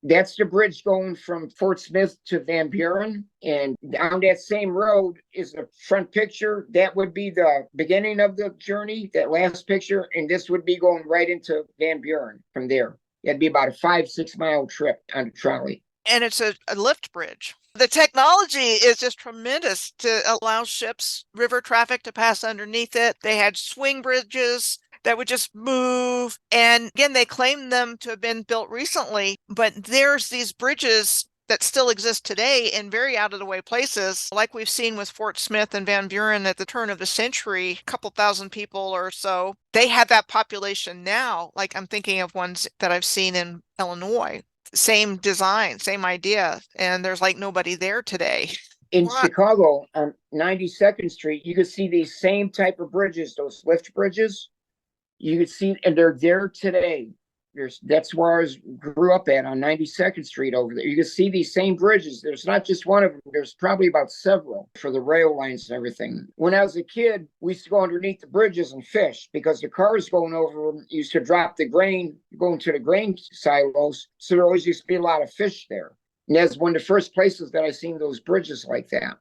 that's the bridge going from Fort Smith to Van Buren. And on that same road is the front picture. That would be the beginning of the journey, that last picture. And this would be going right into Van Buren from there. It'd be about a 5-6 mile trip on the trolley. And it's a lift bridge. The technology is just tremendous to allow ships, river traffic to pass underneath it. They had swing bridges that would just move. And again, they claim them to have been built recently, but there's these bridges that still exist today in very out of the way places, like we've seen with Fort Smith and Van Buren at the turn of the century, a couple thousand people or so. They have that population now. Like I'm thinking of ones that I've seen in Illinois, same design, same idea. And there's like nobody there today. In Chicago on 92nd Street, you could see these same type of bridges, those lift bridges. You could see, and they're there today. That's where I grew up at on 92nd Street over there. You can see these same bridges. There's not just one of them. There's probably about several for the rail lines and everything. When I was a kid, we used to go underneath the bridges and fish because the cars going over them used to drop the grain, going to the grain silos. So there always used to be a lot of fish there. And that's one of the first places that I seen those bridges like that.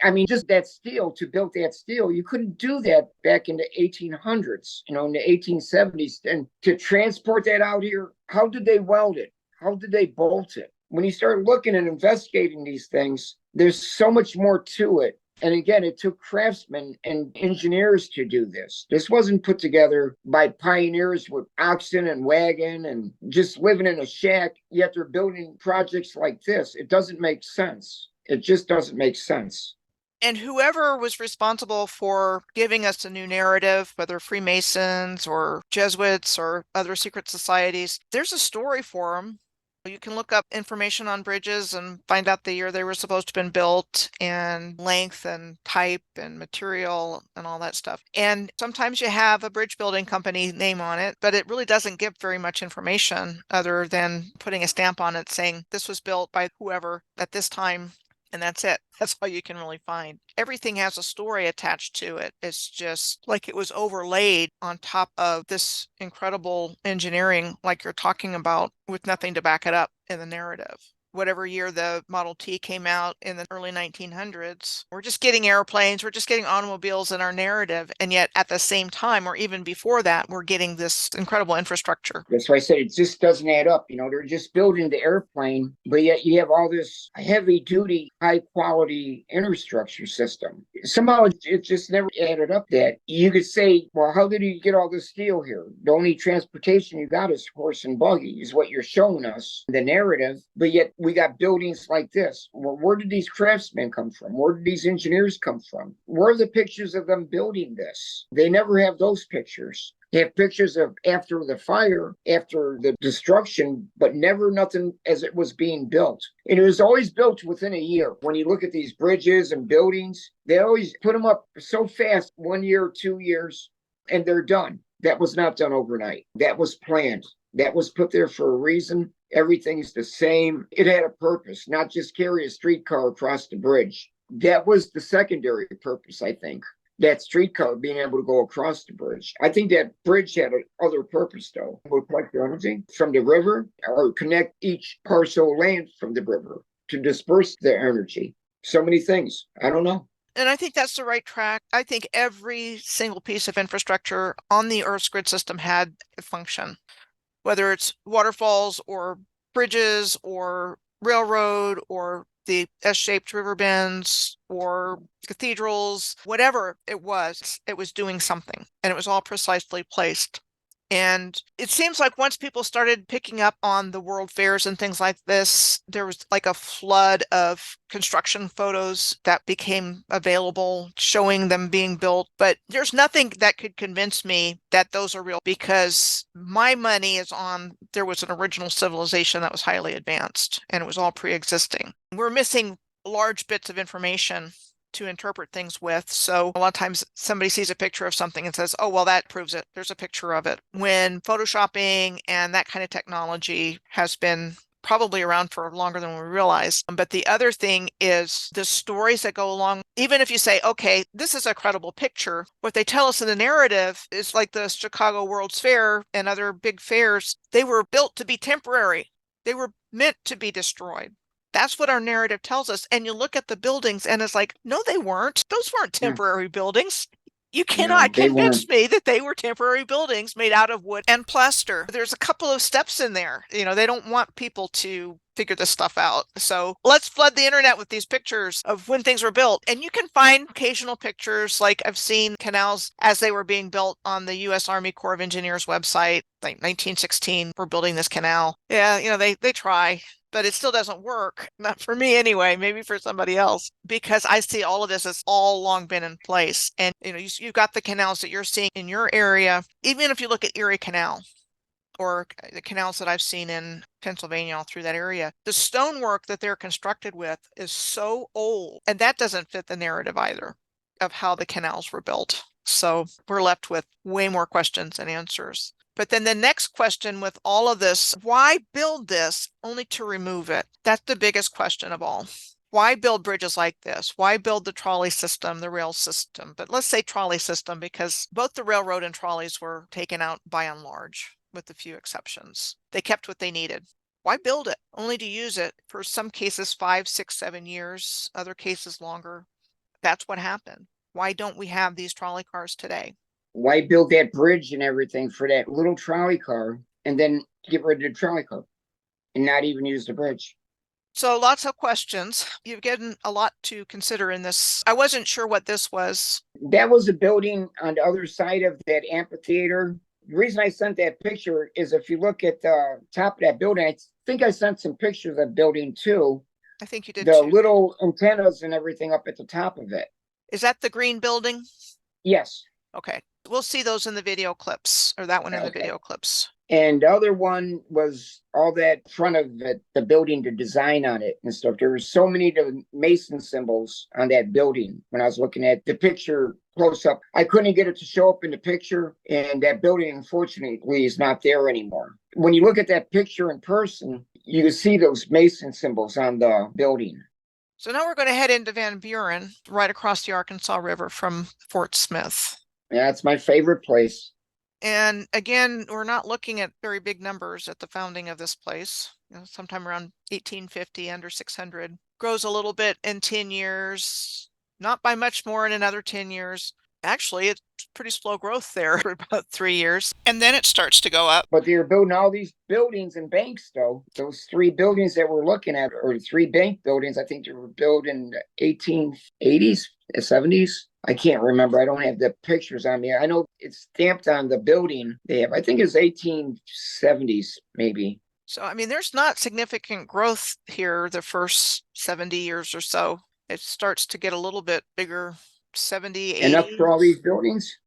I mean, just that steel, to build that steel, you couldn't do that back in the 1800s, in the 1870s. And to transport that out here, how did they weld it? How did they bolt it? when you start looking and investigating these things, there's so much more to it. And again, it took craftsmen and engineers to do this. This wasn't put together by pioneers with oxen and wagon and just living in a shack, yet they're building projects like this. It doesn't make sense. It just doesn't make sense. And whoever was responsible for giving us a new narrative, whether Freemasons or Jesuits or other secret societies, there's a story for them. You can look up information on bridges and find out the year they were supposed to have been built and length and type and material and all that stuff. And sometimes you have a bridge building company name on it, but it really doesn't give very much information other than putting a stamp on it saying this was built by whoever at this time. And that's it. That's all you can really find. Everything has a story attached to it. It's just like it was overlaid on top of this incredible engineering, like you're talking about, with nothing to back it up in the narrative. Whatever year the Model T came out in the early 1900s, we're just getting airplanes, we're just getting automobiles in our narrative. And yet at the same time, or even before that, we're getting this incredible infrastructure. That's why I said it just doesn't add up. They're just building the airplane, but yet you have all this heavy duty, high quality infrastructure system. Somehow it just never added up that you could say, well, how did you get all this steel here? The only transportation you got is horse and buggy, is what you're showing us, the narrative. But yet we got buildings like this. Well, where did these craftsmen come from? Where did these engineers come from? Where are the pictures of them building this? They never have those pictures. They have pictures of after the fire, after the destruction, but never nothing as it was being built. And it was always built within a year. When you look at these bridges and buildings, they always put them up so fast, 1 year, 2 years, and they're done. That was not done overnight. That was planned. That was put there for a reason. Everything's the same. It had a purpose, not just carry a streetcar across the bridge. That was the secondary purpose, I think. That streetcar being able to go across the bridge. I think that bridge had another purpose, though. Would collect the energy from the river or connect each parcel of land from the river to disperse the energy. So many things. I don't know. And I think that's the right track. I think every single piece of infrastructure on the Earth's grid system had a function, whether it's waterfalls or bridges or railroad or the S-shaped river bends or cathedrals, whatever it was doing something, and it was all precisely placed. And it seems like once people started picking up on the world fairs and things like this, there was like a flood of construction photos that became available showing them being built. But there's nothing that could convince me that those are real, because my money is on there was an original civilization that was highly advanced and it was all pre-existing. We're missing large bits of information to interpret things with. So a lot of times somebody sees a picture of something and says, oh, well, that proves it. There's a picture of it. When photoshopping and that kind of technology has been probably around for longer than we realize. But the other thing is the stories that go along. Even if you say, okay, this is a credible picture, what they tell us in the narrative is like the Chicago World's Fair and other big fairs, they were built to be temporary. They were meant to be destroyed. That's what our narrative tells us. And you look at the buildings and it's like, no, they weren't. Those weren't temporary buildings. You cannot convince me that they were temporary buildings made out of wood and plaster. There's a couple of steps in there. They don't want people to figure this stuff out. So let's flood the internet with these pictures of when things were built. And you can find occasional pictures, like I've seen canals as they were being built on the U.S. Army Corps of Engineers website, like 1916, we're building this canal. Yeah, they try. But it still doesn't work. Not for me anyway, maybe for somebody else, because I see all of this has all long been in place. And, you've got the canals that you're seeing in your area. Even if you look at Erie Canal or the canals that I've seen in Pennsylvania all through that area, the stonework that they're constructed with is so old. And that doesn't fit the narrative either of how the canals were built. So we're left with way more questions than answers. But then the next question with all of this, why build this only to remove it? That's the biggest question of all. Why build bridges like this? Why build the trolley system, the rail system? But let's say trolley system, because both the railroad and trolleys were taken out by and large, with a few exceptions. They kept what they needed. Why build it? Only to use it for some cases 5, 6, 7 years, other cases longer. That's what happened. Why don't we have these trolley cars today? Why build that bridge and everything for that little trolley car and then get rid of the trolley car and not even use the bridge? So lots of questions. You've given a lot to consider in this. I wasn't sure what this was. That was a building on the other side of that amphitheater. The reason I sent that picture is if you look at the top of that building, I think I sent some pictures of the building too. I think you did The too. little antennas and everything up at the top of it. Is that the green building? Yes. Okay. We'll see those in the video clips, or that one in the Okay. video clips. And the other one was all that front of it, the building, the design on it and stuff. There were so many of the Mason symbols on that building when I was looking at the picture close up. I couldn't get it to show up in the picture, and that building, unfortunately, is not there anymore. When you look at that picture in person, you can see those Mason symbols on the building. So now we're going to head into Van Buren, right across the Arkansas River from Fort Smith. Yeah, it's my favorite place. And again, we're not looking at very big numbers at the founding of this place. Sometime around 1850, under 600. Grows a little bit in 10 years, not by much more in another 10 years. Actually, it's pretty slow growth there for about 3 years. And then it starts to go up. But they're building all these buildings and banks, though. Those three buildings that we're looking at, or three bank buildings, I think they were built in the 1880s, 70s. I can't remember. I don't have the pictures on me. I know it's stamped on the building they have. I think it's 1870s, maybe. So, I mean, there's not significant growth here the first 70 years or so. It starts to get a little bit bigger, 70, 80. Enough for all these buildings?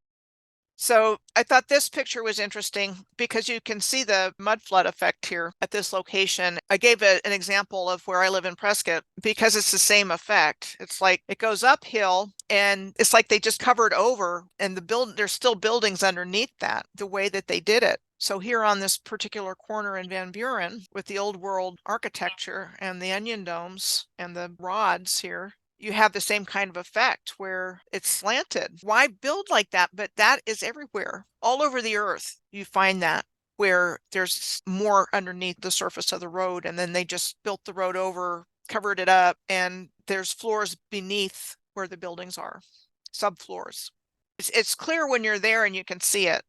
So I thought this picture was interesting because you can see the mud flood effect here at this location. I gave an example of where I live in Prescott because it's the same effect. It's like it goes uphill and it's like they just covered over, and there's still buildings underneath that, the way that they did it. So here on this particular corner in Van Buren with the old world architecture and the onion domes and the rods here, you have the same kind of effect where it's slanted. Why build like that? But that is everywhere. All over the earth, you find that where there's more underneath the surface of the road, and then they just built the road over, covered it up, and there's floors beneath where the buildings are, subfloors. It's clear when you're there and you can see it.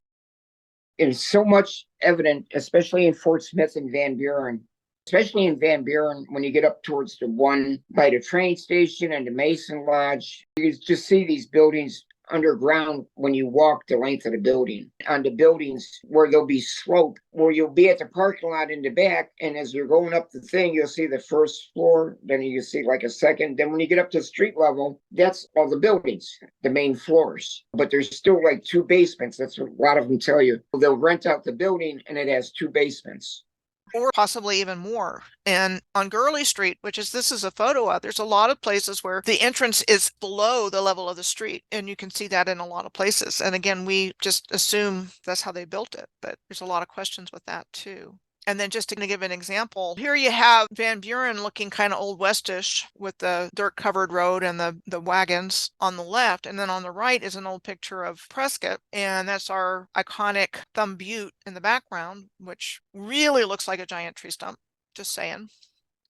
It's so much evident, especially in Fort Smith and Van Buren. Especially in Van Buren, when you get up towards the one by the train station and the Mason Lodge, you just see these buildings underground when you walk the length of the building. On the buildings where there'll be slope, where you'll be at the parking lot in the back, and as you're going up the thing, you'll see the first floor, then you see like a second. Then when you get up to street level, that's all the buildings, the main floors. But there's still like two basements. That's what a lot of them tell you. They'll rent out the building and it has two basements. Or possibly even more. And on Gurley Street, this is a photo of, there's a lot of places where the entrance is below the level of the street. And you can see that in a lot of places. And again, we just assume that's how they built it, but there's a lot of questions with that too. And then just to give an example, here you have Van Buren looking kind of Old Westish with the dirt covered road and the wagons on the left. And then on the right is an old picture of Prescott. And that's our iconic Thumb Butte in the background, which really looks like a giant tree stump. Just saying.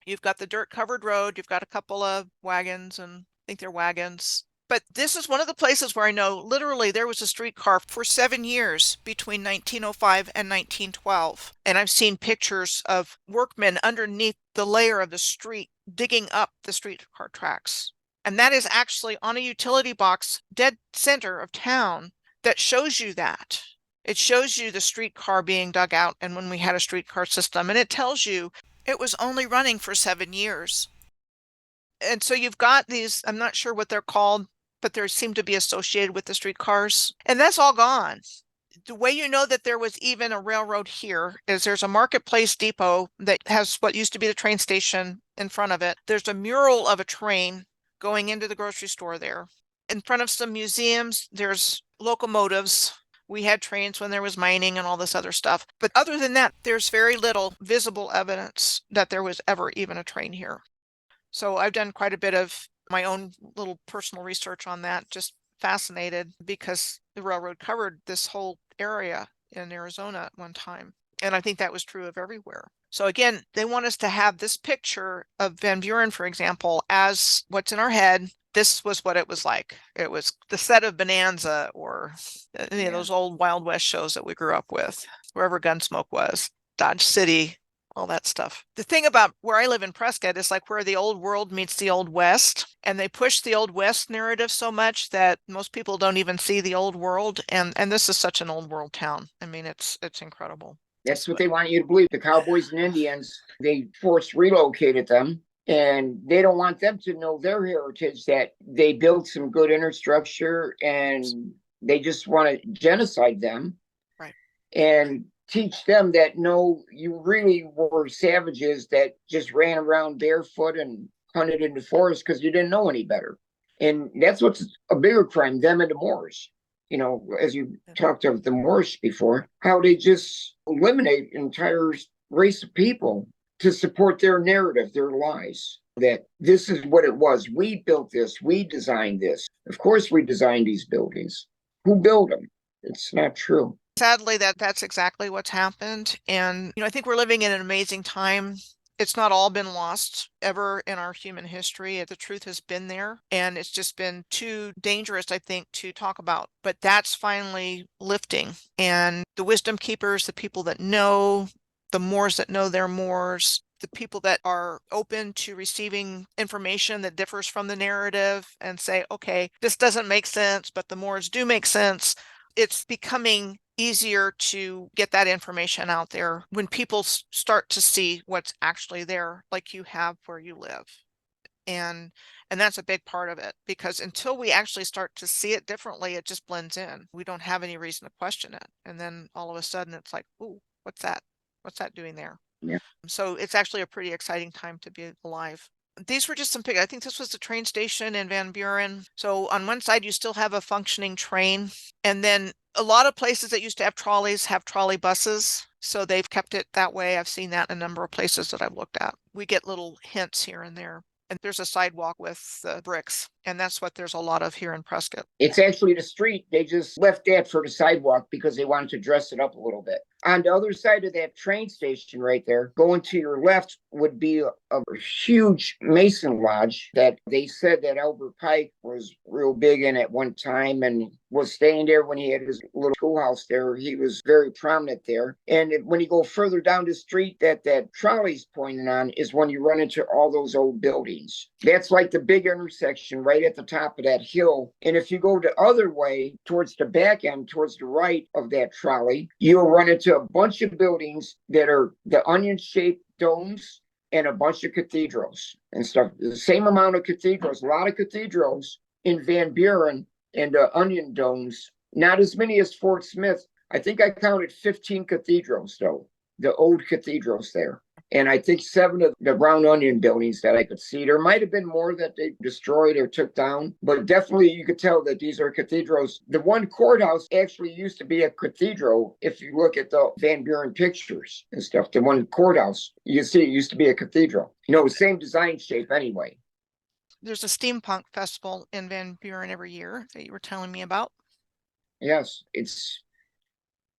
You've got the dirt covered road. You've got a couple of wagons, and I think they're wagons. But this is one of the places where I know literally there was a streetcar for 7 years between 1905 and 1912. And I've seen pictures of workmen underneath the layer of the street digging up the streetcar tracks. And that is actually on a utility box dead center of town that shows you that. It shows you the streetcar being dug out and when we had a streetcar system. And it tells you it was only running for 7 years. And so you've got these, I'm not sure what they're called, but they seem to be associated with the streetcars. And that's all gone. The way you know that there was even a railroad here is there's a marketplace depot that has what used to be the train station in front of it. There's a mural of a train going into the grocery store there. In front of some museums, there's locomotives. We had trains when there was mining and all this other stuff. But other than that, there's very little visible evidence that there was ever even a train here. So I've done quite a bit of my own little personal research on that, just fascinated because the railroad covered this whole area in Arizona at one time. And I think that was true of everywhere. So again, they want us to have this picture of Van Buren, for example, as what's in our head. This was what it was like. It was the set of Bonanza or any of those old Wild West shows that we grew up with, wherever Gunsmoke was, Dodge City, all that stuff. The thing about where I live in Prescott is like where the old world meets the old west, and they push the old west narrative so much that most people don't even see the old world. And this is such an old world town. I mean, it's incredible. That's what they want you to believe. The Cowboys and Indians, they forced relocated them, and they don't want them to know their heritage, that they built some good infrastructure, and they just want to genocide them. Right. And teach them that no, you really were savages that just ran around barefoot and hunted in the forest because you didn't know any better. And that's what's a bigger crime, them and the Moors. You know, as you talked of the Moors before, how they just eliminate an entire race of people to support their narrative, their lies, that this is what it was. We built this. We designed this. Of course we designed these buildings. Who built them? It's not true. Sadly, that's exactly what's happened. And, I think we're living in an amazing time. It's not all been lost ever in our human history. The truth has been there, and it's just been too dangerous, I think, to talk about. But that's finally lifting. And the wisdom keepers, the people that know, the Moors that know their Moors, the people that are open to receiving information that differs from the narrative and say, okay, this doesn't make sense, but the Moors do make sense. It's becoming easier to get that information out there when people start to see what's actually there, like you have where you live. And that's a big part of it, because until we actually start to see it differently, it just blends in. We don't have any reason to question it. And then all of a sudden it's like, ooh, what's that? What's that doing there? Yeah. So it's actually a pretty exciting time to be alive. These were just some I think this was the train station in Van Buren. So on one side, you still have a functioning train. And then a lot of places that used to have trolleys have trolley buses. So they've kept it that way. I've seen that in a number of places that I've looked at. We get little hints here and there. And there's a sidewalk with bricks. And that's what there's a lot of here in Prescott. It's actually the street. They just left that for the sidewalk because they wanted to dress it up a little bit. On the other side of that train station right there, going to your left would be a huge Mason lodge that they said that Albert Pike was real big in at one time and was staying there when he had his little schoolhouse there. He was very prominent there. And when you go further down the street that trolley's pointing on is when you run into all those old buildings. That's like the big intersection right at the top of that hill. And if you go the other way towards the back end, towards the right of that trolley, you'll run into a bunch of buildings that are the onion-shaped domes and a bunch of cathedrals and stuff. The same amount of cathedrals, a lot of cathedrals in Van Buren and onion domes. Not as many as Fort Smith. I think I counted 15 cathedrals, though, the old cathedrals there. And I think 7 of the brown onion buildings that I could see. There might have been more that they destroyed or took down, but definitely you could tell that these are cathedrals. The one courthouse actually used to be a cathedral. If you look at the Van Buren pictures and stuff, the one courthouse, you see it used to be a cathedral. Same design shape anyway. There's a Steampunk Festival in Van Buren every year that you were telling me about. Yes, it's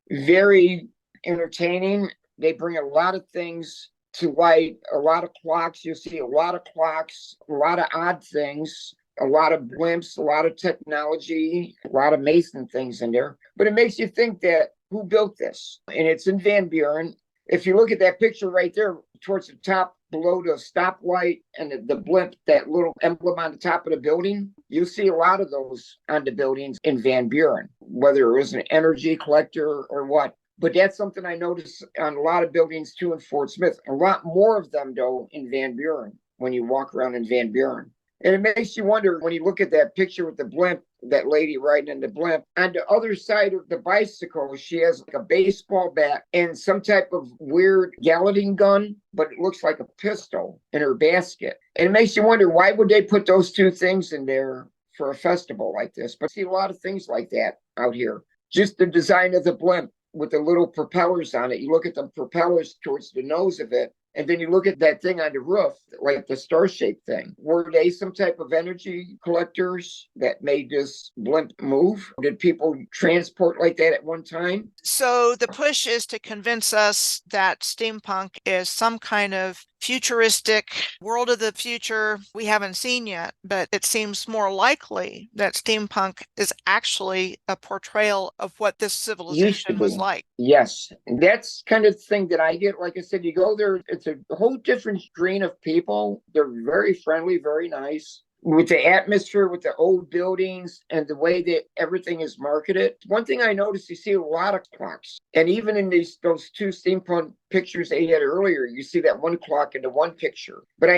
very entertaining. They bring a lot of things to light, a lot of clocks. You'll see a lot of clocks, a lot of odd things, a lot of blimps, a lot of technology, a lot of Mason things in there. But it makes you think that who built this? And it's in Van Buren. If you look at that picture right there towards the top below the stoplight and the blimp, that little emblem on the top of the building, you see a lot of those on the buildings in Van Buren, whether it was an energy collector or what. But that's something I noticed on a lot of buildings too in Fort Smith. A lot more of them, though, in Van Buren when you walk around in Van Buren. And it makes you wonder when you look at that picture with the blimp, that lady riding in the blimp. On the other side of the bicycle, she has like a baseball bat and some type of weird galloting gun, but it looks like a pistol in her basket. And it makes you wonder, why would they put those two things in there for a festival like this? But I see a lot of things like that out here. Just the design of the blimp with the little propellers on it. You look at the propellers towards the nose of it, and then you look at that thing on the roof, like the star-shaped thing. Were they some type of energy collectors that made this blimp move? Did people transport like that at one time? So the push is to convince us that steampunk is some kind of futuristic world of the future we haven't seen yet, but it seems more likely that steampunk is actually a portrayal of what this civilization was like. Yes, that's kind of the thing that I get. Like I said, you go there, it's a whole different strain of people. They're very friendly, very nice. With the atmosphere, with the old buildings and the way that everything is marketed. One thing I noticed, you see a lot of clocks. And even in those two steampunk pictures they had earlier, you see that one clock in the one picture. But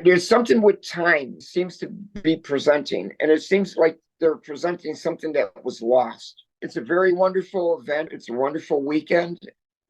there's something with time seems to be presenting, and it seems like they're presenting something that was lost. It's a very wonderful event. It's a wonderful weekend.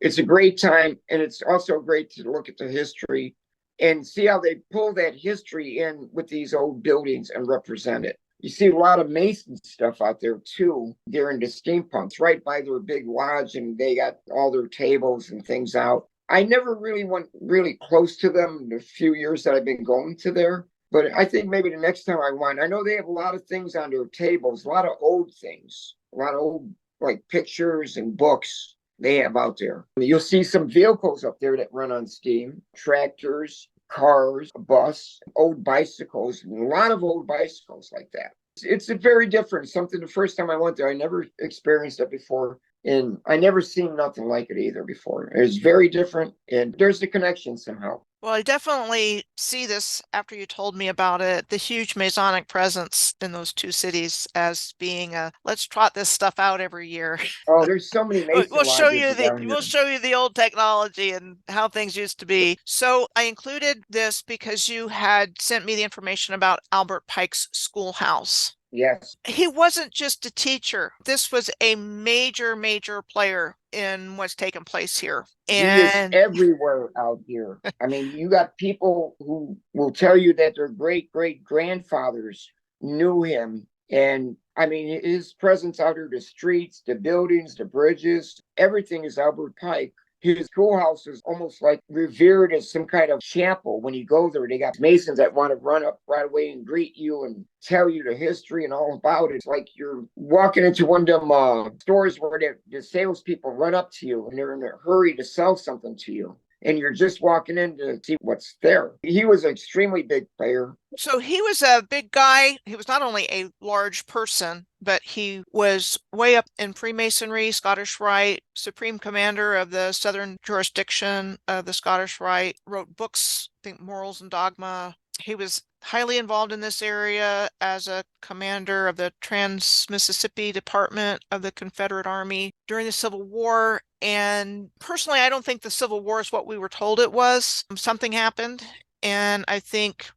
It's a great time, and it's also great to look at the history and see how they pull that history in with these old buildings and represent it. You see a lot of Mason stuff out there too during the steampunks, right by their big lodge, and they got all their tables and things out. I never really went really close to them in the few years that I've been going to there. But I think maybe the next time I went, I know they have a lot of things on their tables, a lot of old things, a lot of old like pictures and books they have out there. You'll see some vehicles up there that run on steam, tractors, cars, a bus, old bicycles, a lot of old bicycles like that. It's a very different, something the first time I went there, I never experienced it before. And I never seen nothing like it either before. It's very different, and there's the connection somehow. Well, I definitely see this after you told me about it, the huge Masonic presence in those two cities as being a let's trot this stuff out every year. Oh, there's so many Mason We'll show lodges you the around here. we'll show you the old technology and how things used to be. So I included this because you had sent me the information about Albert Pike's schoolhouse. Yes. He wasn't just a teacher. This was a major, major player in what's taken place here. He is And everywhere out here. I mean, you got people who will tell you that their great great grandfathers knew him. And I mean, his presence out here, the streets, the buildings, the bridges, everything is Albert Pike. His schoolhouse is almost like revered as some kind of chapel. When you go there, they got Masons that want to run up right away and greet you and tell you the history and all about it. It's like you're walking into one of them stores where the salespeople run up to you and they're in a hurry to sell something to you. And you're just walking in to see what's there. He was an extremely big player. so he was a big guy. He was not only a large person, but he was way up in Freemasonry, Scottish Rite, Supreme Commander of the Southern Jurisdiction of the Scottish Rite, wrote books, I think Morals and Dogma. He was highly involved in this area as a commander of the Trans-Mississippi Department of the Confederate Army during the Civil War. And personally, I don't think the Civil War is what we were told it was. Something happened, and I think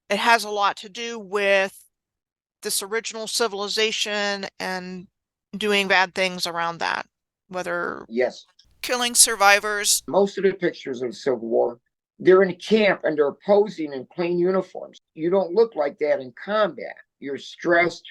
it has a lot to do with this original civilization and doing bad things around that, whether Yes. killing survivors. Most of the pictures of the Civil War, they're in camp and they're posing in clean uniforms. You don't look like that in combat. You're stressed.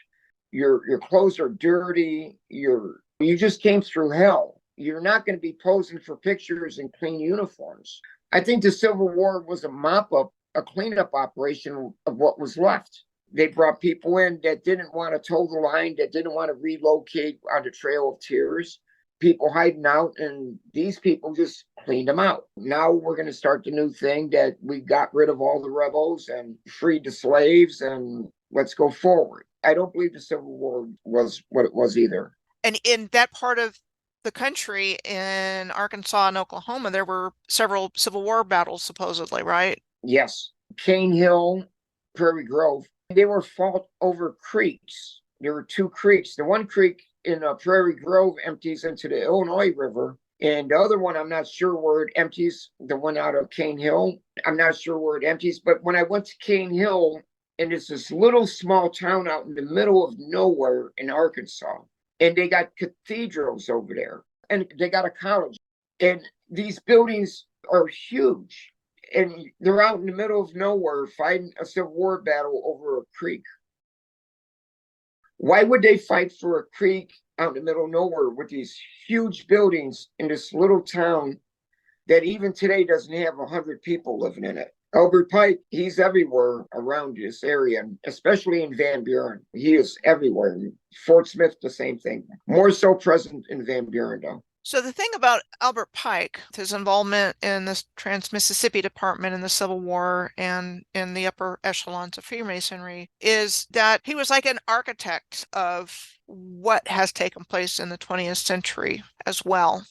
Your clothes are dirty. You just came through hell. You're not going to be posing for pictures in clean uniforms. I think the Civil War was a mop up, a cleanup operation of what was left. They brought people in that didn't want to toe the line, that didn't want to relocate on the Trail of Tears, people hiding out, and these people just cleaned them out. Now we're going to start the new thing that we got rid of all the rebels and freed the slaves, and let's go forward. I don't believe the Civil War was what it was either. And in that part of the country in Arkansas and Oklahoma, there were several Civil War battles, supposedly, right? Yes. Cane Hill, Prairie Grove, they were fought over creeks. There were two creeks. The one creek in Prairie Grove empties into the Illinois River, and the other one, I'm not sure where it empties. The one out of Cane Hill, I'm not sure where it empties. But when I went to Cane Hill, and it's this little small town out in the middle of nowhere in Arkansas, and they got cathedrals over there, and they got a college, and these buildings are huge. And they're out in the middle of nowhere fighting a Civil War battle over a creek. Why would they fight for a creek out in the middle of nowhere with these huge buildings in this little town that even today doesn't have 100 people living in it? Albert Pike, he's everywhere around this area, especially in Van Buren. He is everywhere. Fort Smith, the same thing. More so present in Van Buren, though. So the thing about Albert Pike, his involvement in the Trans-Mississippi Department in the Civil War and in the upper echelons of Freemasonry, is that he was like an architect of what has taken place in the 20th century as well.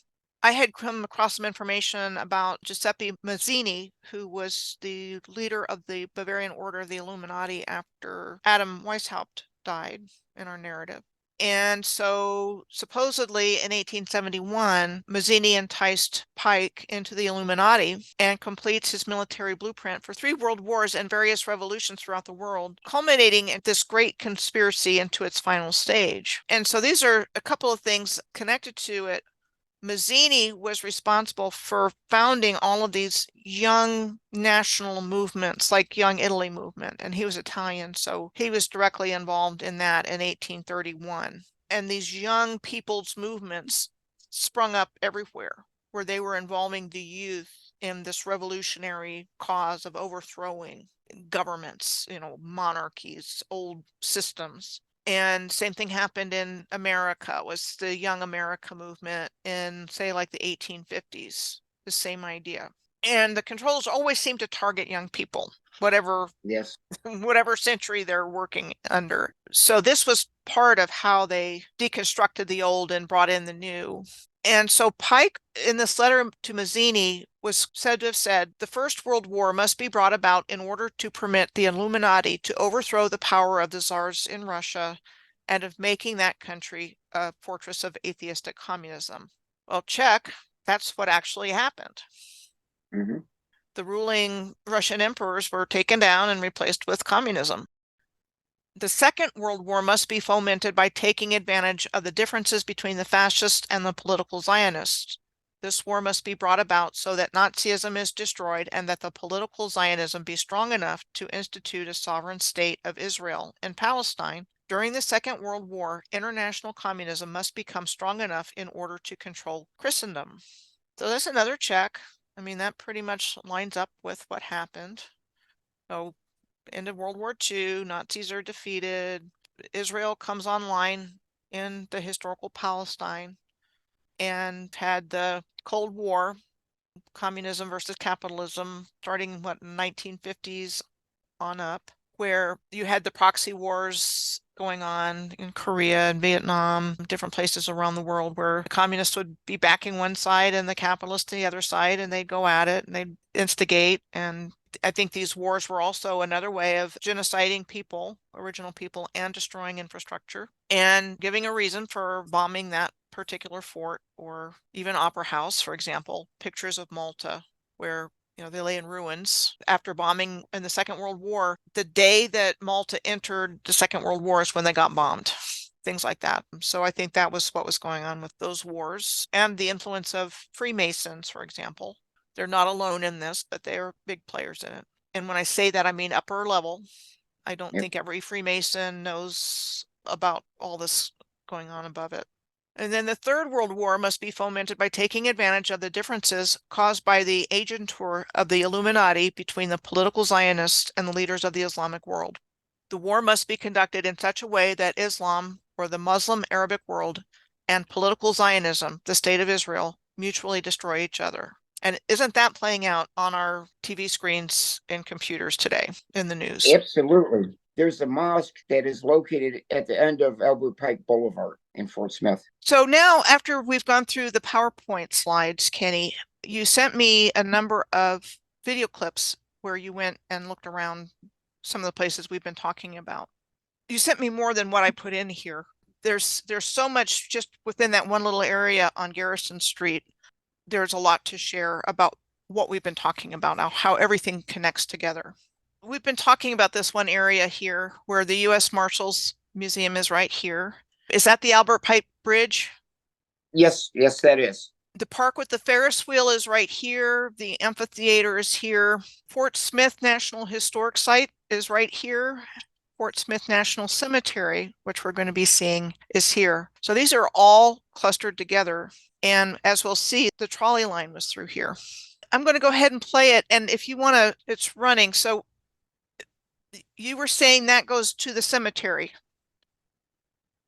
I had come across some information about Giuseppe Mazzini, who was the leader of the Bavarian Order of the Illuminati after Adam Weishaupt died in our narrative. And so supposedly in 1871, Mazzini enticed Pike into the Illuminati and completes his military blueprint for 3 world wars and various revolutions throughout the world, culminating in this great conspiracy into its final stage. And so these are a couple of things connected to it. Mazzini was responsible for founding all of these young national movements, like Young Italy movement, and he was Italian, so he was directly involved in that in 1831. And these young people's movements sprung up everywhere, where they were involving the youth in this revolutionary cause of overthrowing governments, monarchies, old systems. And same thing happened in America, was the Young America movement in, say, like the 1850s, the same idea. And the controls always seem to target young people, whatever Yes. whatever century they're working under. So this was part of how they deconstructed the old and brought in the new. And so Pike, in this letter to Mazzini, was said to have said, the First World War must be brought about in order to permit the Illuminati to overthrow the power of the czars in Russia and of making that country a fortress of atheistic communism. Well, check, that's what actually happened. Mm-hmm. The ruling Russian emperors were taken down and replaced with communism. The Second World War must be fomented by taking advantage of the differences between the fascists and the political Zionists. This war must be brought about so that Nazism is destroyed and that the political Zionism be strong enough to institute a sovereign state of Israel in Palestine. During the Second World War, international communism must become strong enough in order to control Christendom. So that's another check. I mean, that pretty much lines up with what happened. So end of World War II, Nazis are defeated, Israel comes online in the historical Palestine, and had the Cold War, communism versus capitalism, starting, 1950s on up, where you had the proxy wars going on in Korea and Vietnam, different places around the world where the communists would be backing one side and the capitalists the other side, and they'd go at it and they'd instigate. And I think these wars were also another way of genociding people, original people, and destroying infrastructure and giving a reason for bombing that particular fort, or even Opera House, for example, pictures of Malta, where they lay in ruins after bombing in the Second World War. The day that Malta entered the Second World War is when they got bombed, things like that. So I think that was what was going on with those wars, and the influence of Freemasons, for example. They're not alone in this, but they are big players in it. And when I say that, I mean upper level. I don't Yep. think every Freemason knows about all this going on above it. And then the Third World War must be fomented by taking advantage of the differences caused by the agentur of the Illuminati between the political Zionists and the leaders of the Islamic world. The war must be conducted in such a way that Islam, or the Muslim Arabic world, and political Zionism, the state of Israel, mutually destroy each other. And isn't that playing out on our TV screens and computers today in the news? Absolutely. There's a mosque that is located at the end of Albert Pike Boulevard in Fort Smith. So now, after we've gone through the PowerPoint slides, Kenny, you sent me a number of video clips where you went and looked around some of the places we've been talking about. You sent me more than what I put in here. There's so much just within that one little area on Garrison Street. There's a lot to share about what we've been talking about now, how everything connects together. We've been talking about this one area here where the U.S. Marshals Museum is right here. Is that the Albert Pike Bridge? Yes, that is. The park with the Ferris wheel is right here. The amphitheater is here. Fort Smith National Historic Site is right here. Fort Smith National Cemetery, which we're going to be seeing, is here. So these are all clustered together. And as we'll see, the trolley line was through here. I'm going to go ahead and play it. And if you want to, it's running. So you were saying that goes to the cemetery.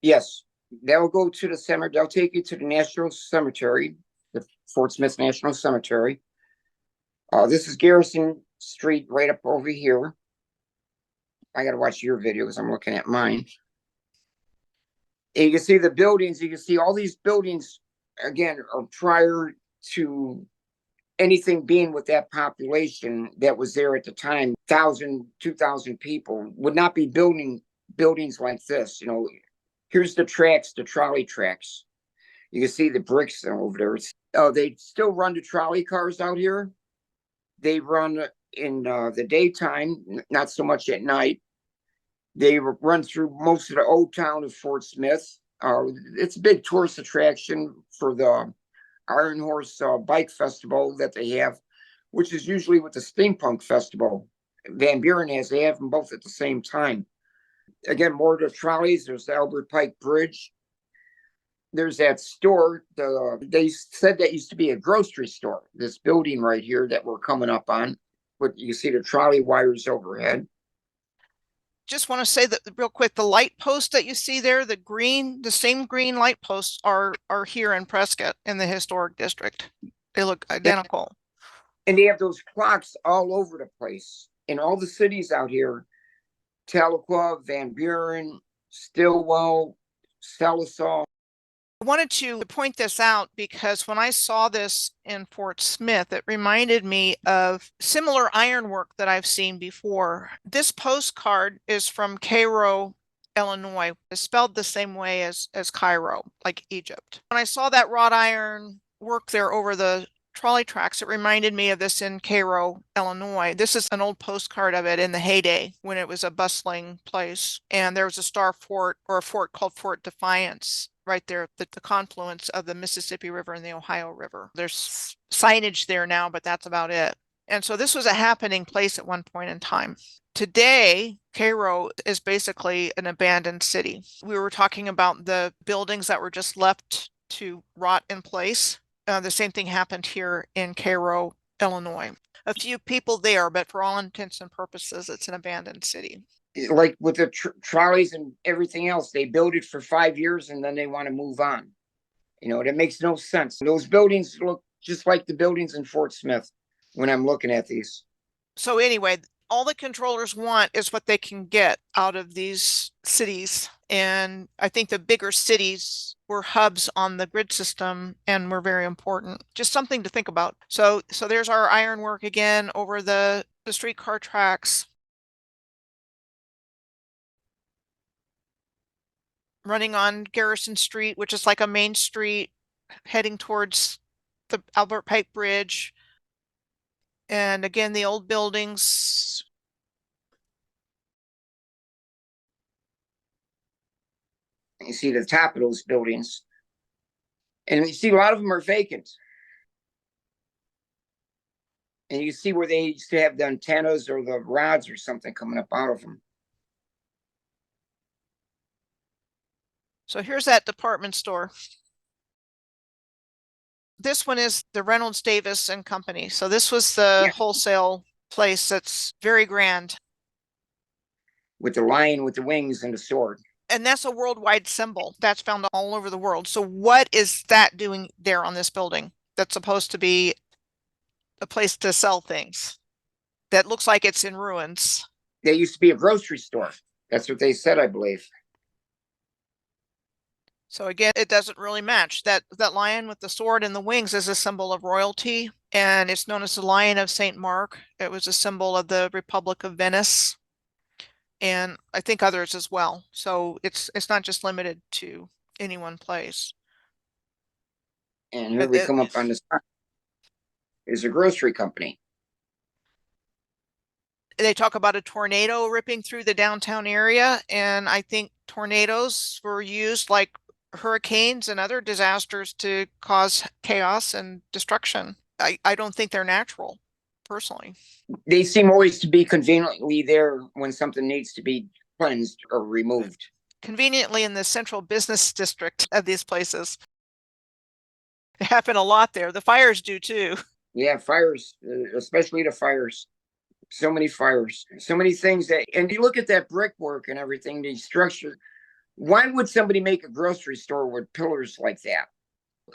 Yes, that will go to the cemetery. They'll take you to the National Cemetery, the Fort Smith National Cemetery. This is Garrison Street right up over here. I got to watch your video because I'm looking at mine. And you can see the buildings. You can see all these buildings, again, are prior to anything being with that population that was there at the time, 1,000, 2,000 people, would not be building buildings like this. Here's the tracks, the trolley tracks. You can see the bricks over there. They still run the trolley cars out here. They run in the daytime, not so much at night. They run through most of the old town of Fort Smith. It's a big tourist attraction for the Iron Horse Bike Festival that they have, which is usually with the Steampunk Festival. Van Buren they have them both at the same time. Again, more of the trolleys. There's the Albert Pike Bridge. There's that store. They said that used to be a grocery store. This building right here that we're coming up on, but you see the trolley wires overhead. Just want to say that real quick, the light posts that you see there, the same green light posts are here in Prescott in the historic district. They look identical. And they have those clocks all over the place in all the cities out here. Tahlequah, Van Buren, Stillwell, Sallisaw. I wanted to point this out because when I saw this in Fort Smith, it reminded me of similar ironwork that I've seen before. This postcard is from Cairo, Illinois. It's spelled the same way as Cairo, like Egypt. When I saw that wrought iron work there over the trolley tracks, it reminded me of this in Cairo, Illinois. This is an old postcard of it in the heyday when it was a bustling place. And there was a star fort, or a fort called Fort Defiance, right there at the confluence of the Mississippi River and the Ohio River. There's signage there now, but that's about it. And so this was a happening place at one point in time. Today, Cairo is basically an abandoned city. We were talking about the buildings that were just left to rot in place. The same thing happened here in Cairo, Illinois. A few people there, but for all intents and purposes, it's an abandoned city. Like with the trolleys and everything else, they build it for 5 years and then they want to move on. That makes no sense. Those buildings look just like the buildings in Fort Smith when I'm looking at these. So anyway, all the controllers want is what they can get out of these cities. And I think the bigger cities were hubs on the grid system and were very important. Just something to think about. So there's our ironwork again over the streetcar tracks. Running on Garrison Street, which is like a main street heading towards the Albert Pike Bridge. And again, the old buildings. You see the top of those buildings. And you see a lot of them are vacant. And you see where they used to have the antennas or the rods or something coming up out of them. So here's that department store. This one is the Reynolds Davis and Company. So this was the wholesale place that's very grand. With the lion with the wings and the sword. And that's a worldwide symbol that's found all over the world. So what is that doing there on this building that's supposed to be a place to sell things that looks like it's in ruins? There used to be a grocery store. That's what they said, I believe. So again, it doesn't really match. That lion with the sword and the wings is a symbol of royalty, and it's known as the Lion of St. Mark. It was a symbol of the Republic of Venice, and I think others as well. So it's not just limited to any one place. And here we come up on this. Is a grocery company. They talk about a tornado ripping through the downtown area, and I think tornadoes were used like hurricanes and other disasters to cause chaos and destruction. I don't think they're natural, personally. They seem always to be conveniently there when something needs to be cleansed or removed. Conveniently in the central business district of these places. They happen a lot there. The fires do too. Yeah, fires, especially the fires. So many fires, so many things and you look at that brickwork and everything, the structure. Why would somebody make a grocery store with pillars like that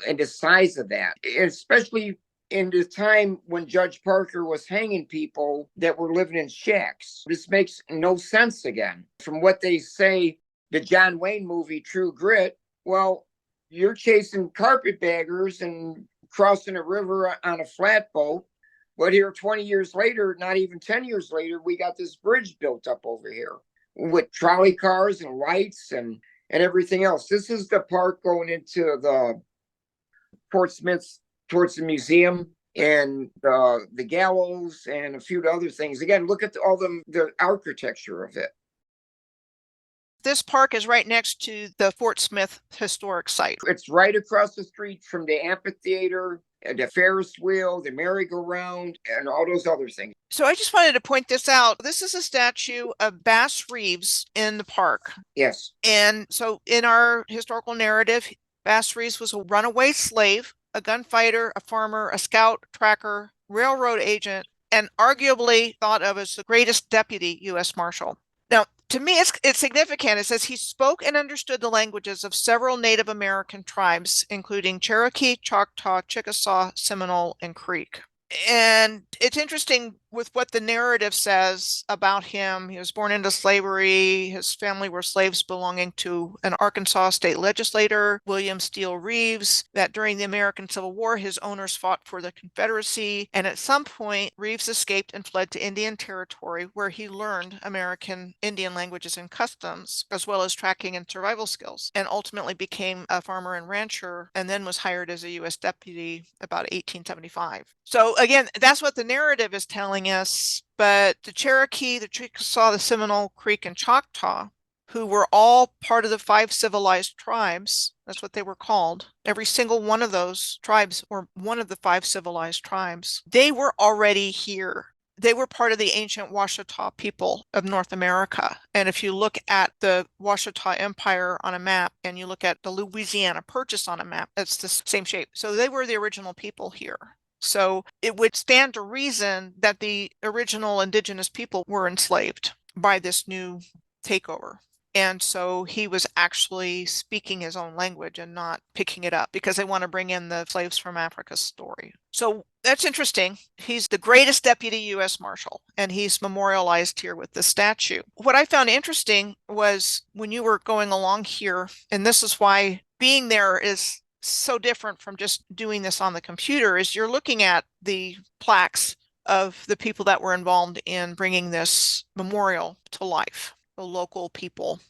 and the size of that, especially in the time when Judge Parker was hanging people that were living in shacks? This makes no sense again. From what they say, the John Wayne movie, True Grit, well, you're chasing carpetbaggers and crossing a river on a flatboat. But here 20 years later, not even 10 years later, we got this bridge built up over here with trolley cars and lights and everything else. This is the park going into the Fort Smith towards the museum and the gallows and a few other things. Again, look at all the architecture of it. This park is right next to the Fort Smith historic site. It's right across the street from the amphitheater, the Ferris wheel, the merry-go-round, and all those other things. So I just wanted to point this out. This is a statue of Bass Reeves in the park. Yes. And so in our historical narrative, Bass Reeves was a runaway slave, a gunfighter, a farmer, a scout, tracker, railroad agent, and arguably thought of as the greatest deputy U.S. Marshal. Now, to me, it's significant. It says he spoke and understood the languages of several Native American tribes, including Cherokee, Choctaw, Chickasaw, Seminole, and Creek. And it's interesting with what the narrative says about him. He was born into slavery. His family were slaves belonging to an Arkansas state legislator, William Steele Reeves, that during the American Civil War, his owners fought for the Confederacy. And at some point, Reeves escaped and fled to Indian Territory, where he learned American Indian languages and customs, as well as tracking and survival skills, and ultimately became a farmer and rancher, and then was hired as a U.S. deputy about 1875. So again, that's what the narrative is telling us. But the Cherokee, the Chickasaw, the Seminole, Creek, and Choctaw, who were all part of the 5 civilized tribes, that's what they were called. Every single one of those tribes were one of the 5 civilized tribes. They were already here. They were part of the ancient Washita people of North America. And if you look at the Washita Empire on a map and you look at the Louisiana Purchase on a map, it's the same shape. So they were the original people here. So it would stand to reason that the original indigenous people were enslaved by this new takeover. And so he was actually speaking his own language and not picking it up because they want to bring in the slaves from Africa story. So that's interesting. He's the greatest deputy U.S. Marshal, and he's memorialized here with the statue. What I found interesting was when you were going along here, and this is why being there is so different from just doing this on the computer, is you're looking at the plaques of the people that were involved in bringing this memorial to life, the local people.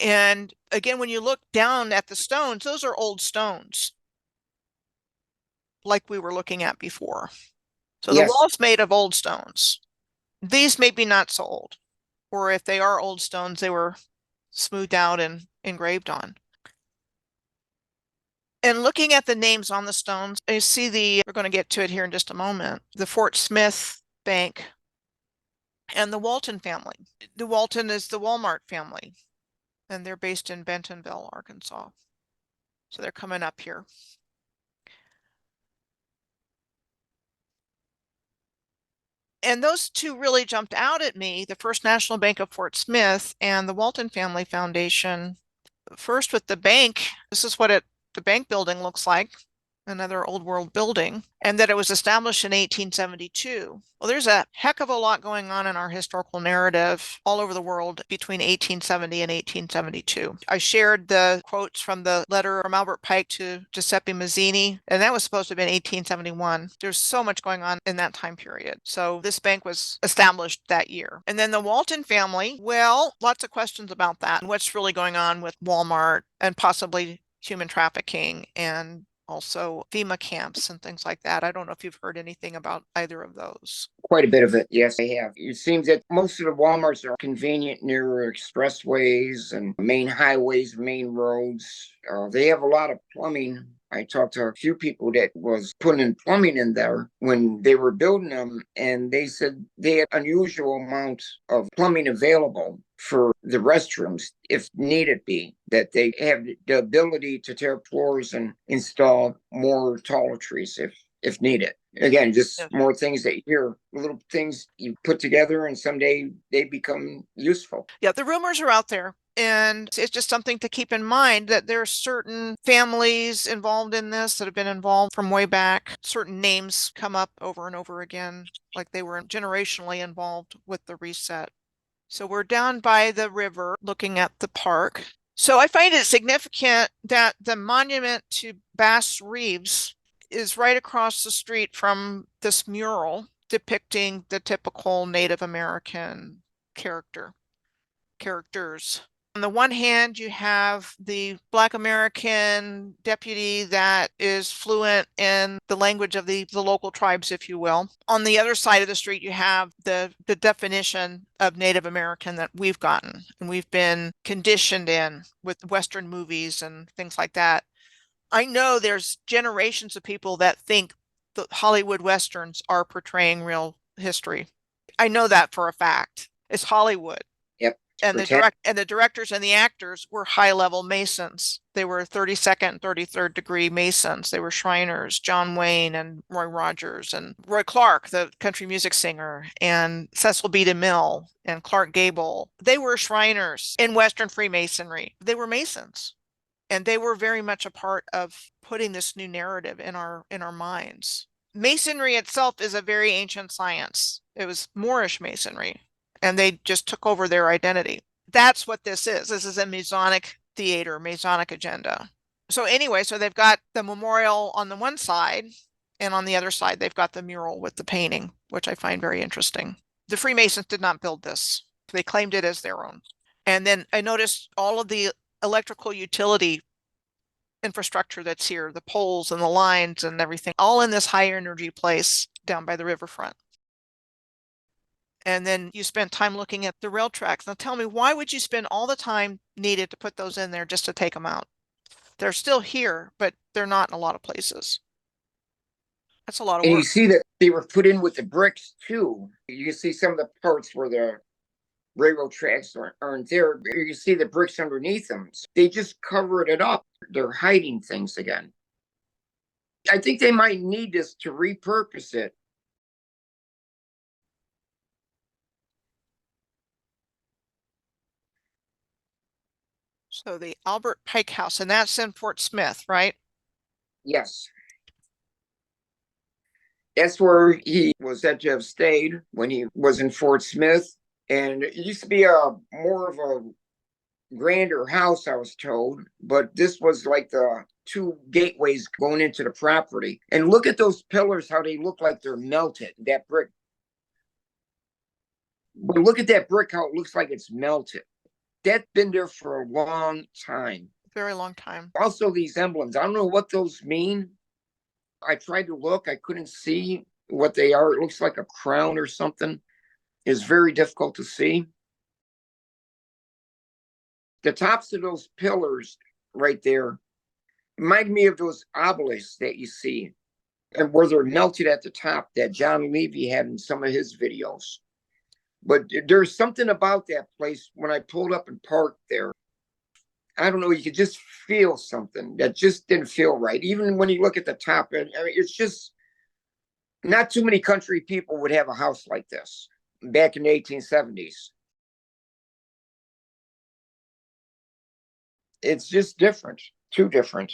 And again, when you look down at the stones, those are old stones, like we were looking at before. So the wall's made of old stones. These may be not so old, or if they are old stones, they were smoothed out and engraved on. And looking at the names on the stones, you see we're going to get to it here in just a moment, the Fort Smith Bank and the Walton family. The Walton is the Walmart family, and they're based in Bentonville, Arkansas. So they're coming up here. And those two really jumped out at me, the First National Bank of Fort Smith and the Walton Family Foundation. First with the bank, this is what the bank building looks like, another old world building, and that it was established in 1872. Well, there's a heck of a lot going on in our historical narrative all over the world between 1870 and 1872. I shared the quotes from the letter from Albert Pike to Giuseppe Mazzini, and that was supposed to have been 1871. There's so much going on in that time period. So this bank was established that year. And then the Walton family, well, lots of questions about that. What's really going on with Walmart and possibly human trafficking and also FEMA camps and things like that. I don't know if you've heard anything about either of those. Quite a bit of it, yes, I have. It seems that most of the Walmarts are convenient near expressways and main highways, main roads. They have a lot of plumbing. I talked to a few people that was putting in plumbing in there when they were building them, and they said they had unusual amount of plumbing available for the restrooms if needed be, that they have the ability to tear up floors and install more toiletries if needed. Again, just more things that you hear, little things you put together and someday they become useful. Yeah, the rumors are out there. And it's just something to keep in mind that there are certain families involved in this that have been involved from way back. Certain names come up over and over again, like they were generationally involved with the reset. So we're down by the river looking at the park. So I find it significant that the monument to Bass Reeves is right across the street from this mural depicting the typical Native American characters. On the one hand, you have the Black American deputy that is fluent in the language of the local tribes, if you will. On the other side of the street, you have the definition of Native American that we've gotten and we've been conditioned in with Western movies and things like that. I know there's generations of people that think the Hollywood Westerns are portraying real history. I know that for a fact. It's Hollywood. Yep. And the directors and the actors were high-level Masons. They were 32nd and 33rd degree Masons. They were Shriners, John Wayne and Roy Rogers and Roy Clark, the country music singer, and Cecil B. DeMille and Clark Gable. They were Shriners in Western Freemasonry. They were Masons. And they were very much a part of putting this new narrative in our minds. Masonry itself is a very ancient science. It was Moorish Masonry, and they just took over their identity. That's what this is. This is a Masonic theater, Masonic agenda. So anyway, so they've got the memorial on the one side, and on the other side, they've got the mural with the painting, which I find very interesting. The Freemasons did not build this. They claimed it as their own. And then I noticed all of the electrical utility infrastructure that's here, the poles and the lines and everything, all in this high energy place down by the riverfront. And then you spent time looking at the rail tracks. Now tell me, why would you spend all the time needed to put those in there just to take them out? They're still here, but they're not in a lot of places. That's a lot of work. And you see that they were put in with the bricks too. You can see some of the parts where the railroad tracks aren't there. You can see the bricks underneath them. They just covered it up. They're hiding things again. I think they might need this to repurpose it. So the Albert Pike House, and that's in Fort Smith, right? Yes. That's where he was said to have stayed when he was in Fort Smith. And it used to be more of a grander house, I was told, but this was like the two gateways going into the property. And look at those pillars, how they look like they're melted, that brick. But look at that brick, how it looks like it's melted. That's been there for a long time. Very long time. Also, these emblems, I don't know what those mean. I tried to look, I couldn't see what they are. It looks like a crown or something. It's very difficult to see. The tops of those pillars right there remind me of those obelisks that you see, and where they're melted at the top that John Levy had in some of his videos. But there's something about that place when I pulled up and parked there. I don't know, you could just feel something that just didn't feel right. Even when you look at the top, I mean, it's just not too many country people would have a house like this back in the 1870s. It's just different, too different.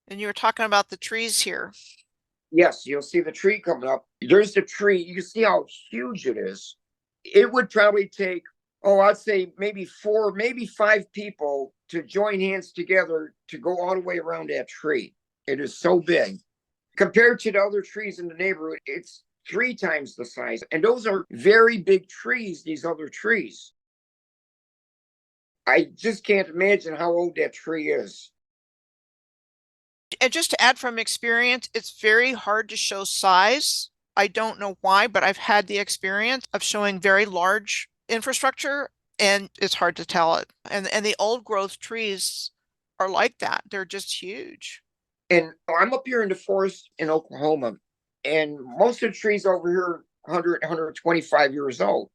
And you were talking about the trees here. Yes, you'll see the tree coming up. There's the tree. You can see how huge it is. It would probably take, I'd say maybe 4, maybe 5 people to join hands together to go all the way around that tree. It is so big. Compared to the other trees in the neighborhood, it's 3 times the size. And those are very big trees, these other trees. I just can't imagine how old that tree is. And just to add from experience, it's very hard to show size. I don't know why, but I've had the experience of showing very large infrastructure, and it's hard to tell it. And the old growth trees are like that. They're just huge. And I'm up here in the forest in Oklahoma, and most of the trees over here 100, 125 years old.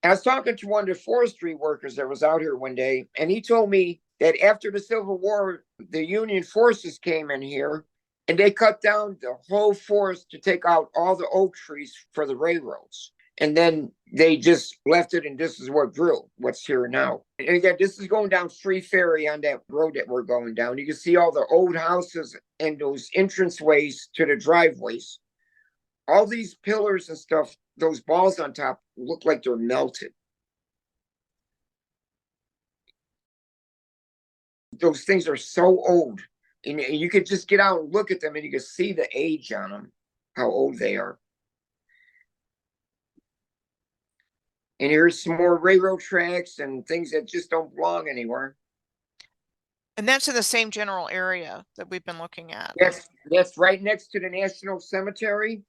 I was talking to one of the forestry workers that was out here one day, and he told me that after the Civil War, the Union forces came in here and they cut down the whole forest to take out all the oak trees for the railroads. And then they just left it, and this is what grew, what's here now. And again, this is going down Free Ferry on that road that we're going down. You can see all the old houses and those entranceways to the driveways. All these pillars and stuff, those balls on top look like they're melted. Those things are so old. And you could just get out and look at them and you can see the age on them, how old they are. And here's some more railroad tracks and things that just don't belong anywhere. And that's in the same general area that we've been looking at. That's right next to the National Cemetery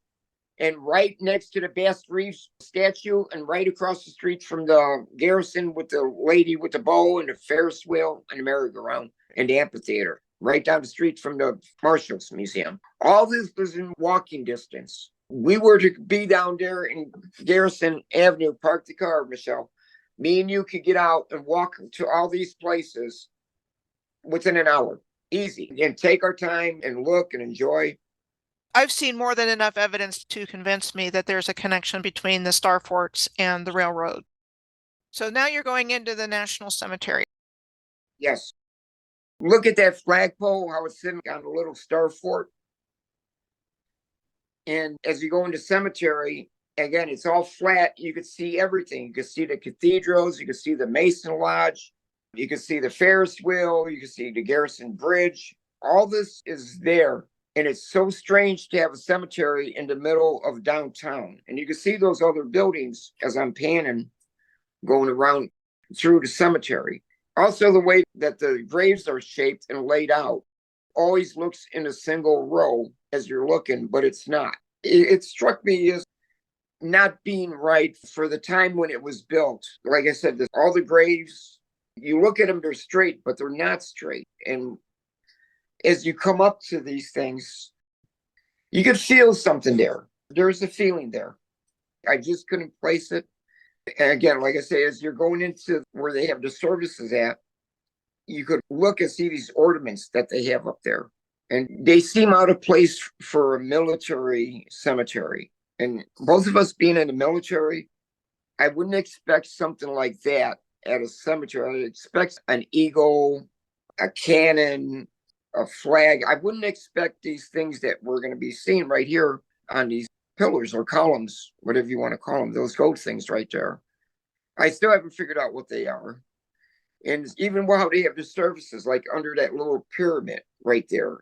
and right next to the Bass Reeves statue and right across the street from the garrison with the lady with the bow and the Ferris wheel and the merry-go-round and the amphitheater. Right down the street from the Marshals Museum. All this was in walking distance. We were to be down there in Garrison Avenue, park the car, Michelle. Me and you could get out and walk to all these places within an hour. Easy. And take our time and look and enjoy. I've seen more than enough evidence to convince me that there's a connection between the star forts and the railroad. So now you're going into the National Cemetery. Yes. Look at that flagpole, how it's sitting on a little star fort. And as you go into cemetery, again, it's all flat. You can see everything. You can see the cathedrals. You can see the Mason Lodge. You can see the Ferris wheel. You can see the Garrison Bridge. All this is there. And it's so strange to have a cemetery in the middle of downtown. And you can see those other buildings as I'm panning, going around through the cemetery. Also, the way that the graves are shaped and laid out always looks in a single row as you're looking, but it's not. It struck me as not being right for the time when it was built. Like I said, all the graves, you look at them, they're straight, but they're not straight. And as you come up to these things, you can feel something there. There's a feeling there. I just couldn't place it. And again, like I say, as you're going into where they have the services at, you could look and see these ornaments that they have up there. And they seem out of place for a military cemetery. And both of us being in the military, I wouldn't expect something like that at a cemetery. I'd expect an eagle, a cannon, a flag. I wouldn't expect these things that we're going to be seeing right here on these pillars or columns, whatever you want to call them, those gold things right there. I still haven't figured out what they are. And even how they have the services, like under that little pyramid right there.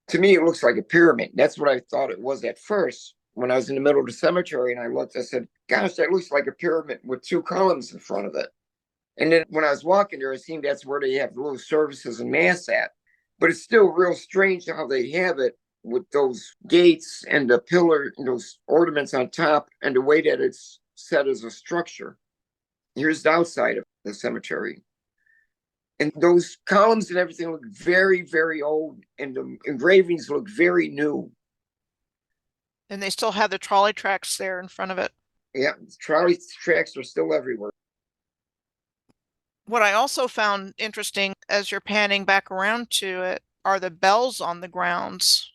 To me, it looks like a pyramid. That's what I thought it was at first. When I was in the middle of the cemetery and I looked, I said, gosh, that looks like a pyramid with two columns in front of it. And then when I was walking there, it seemed that's where they have the little services and mass at. But it's still real strange how they have it with those gates and the pillar and those ornaments on top and the way that it's set as a structure. Here's the outside of the cemetery. And those columns and everything look very, very old, and the engravings look very new. And they still have the trolley tracks there in front of it. Yeah, trolley tracks are still everywhere. What I also found interesting as you're panning back around to it are the bells on the grounds.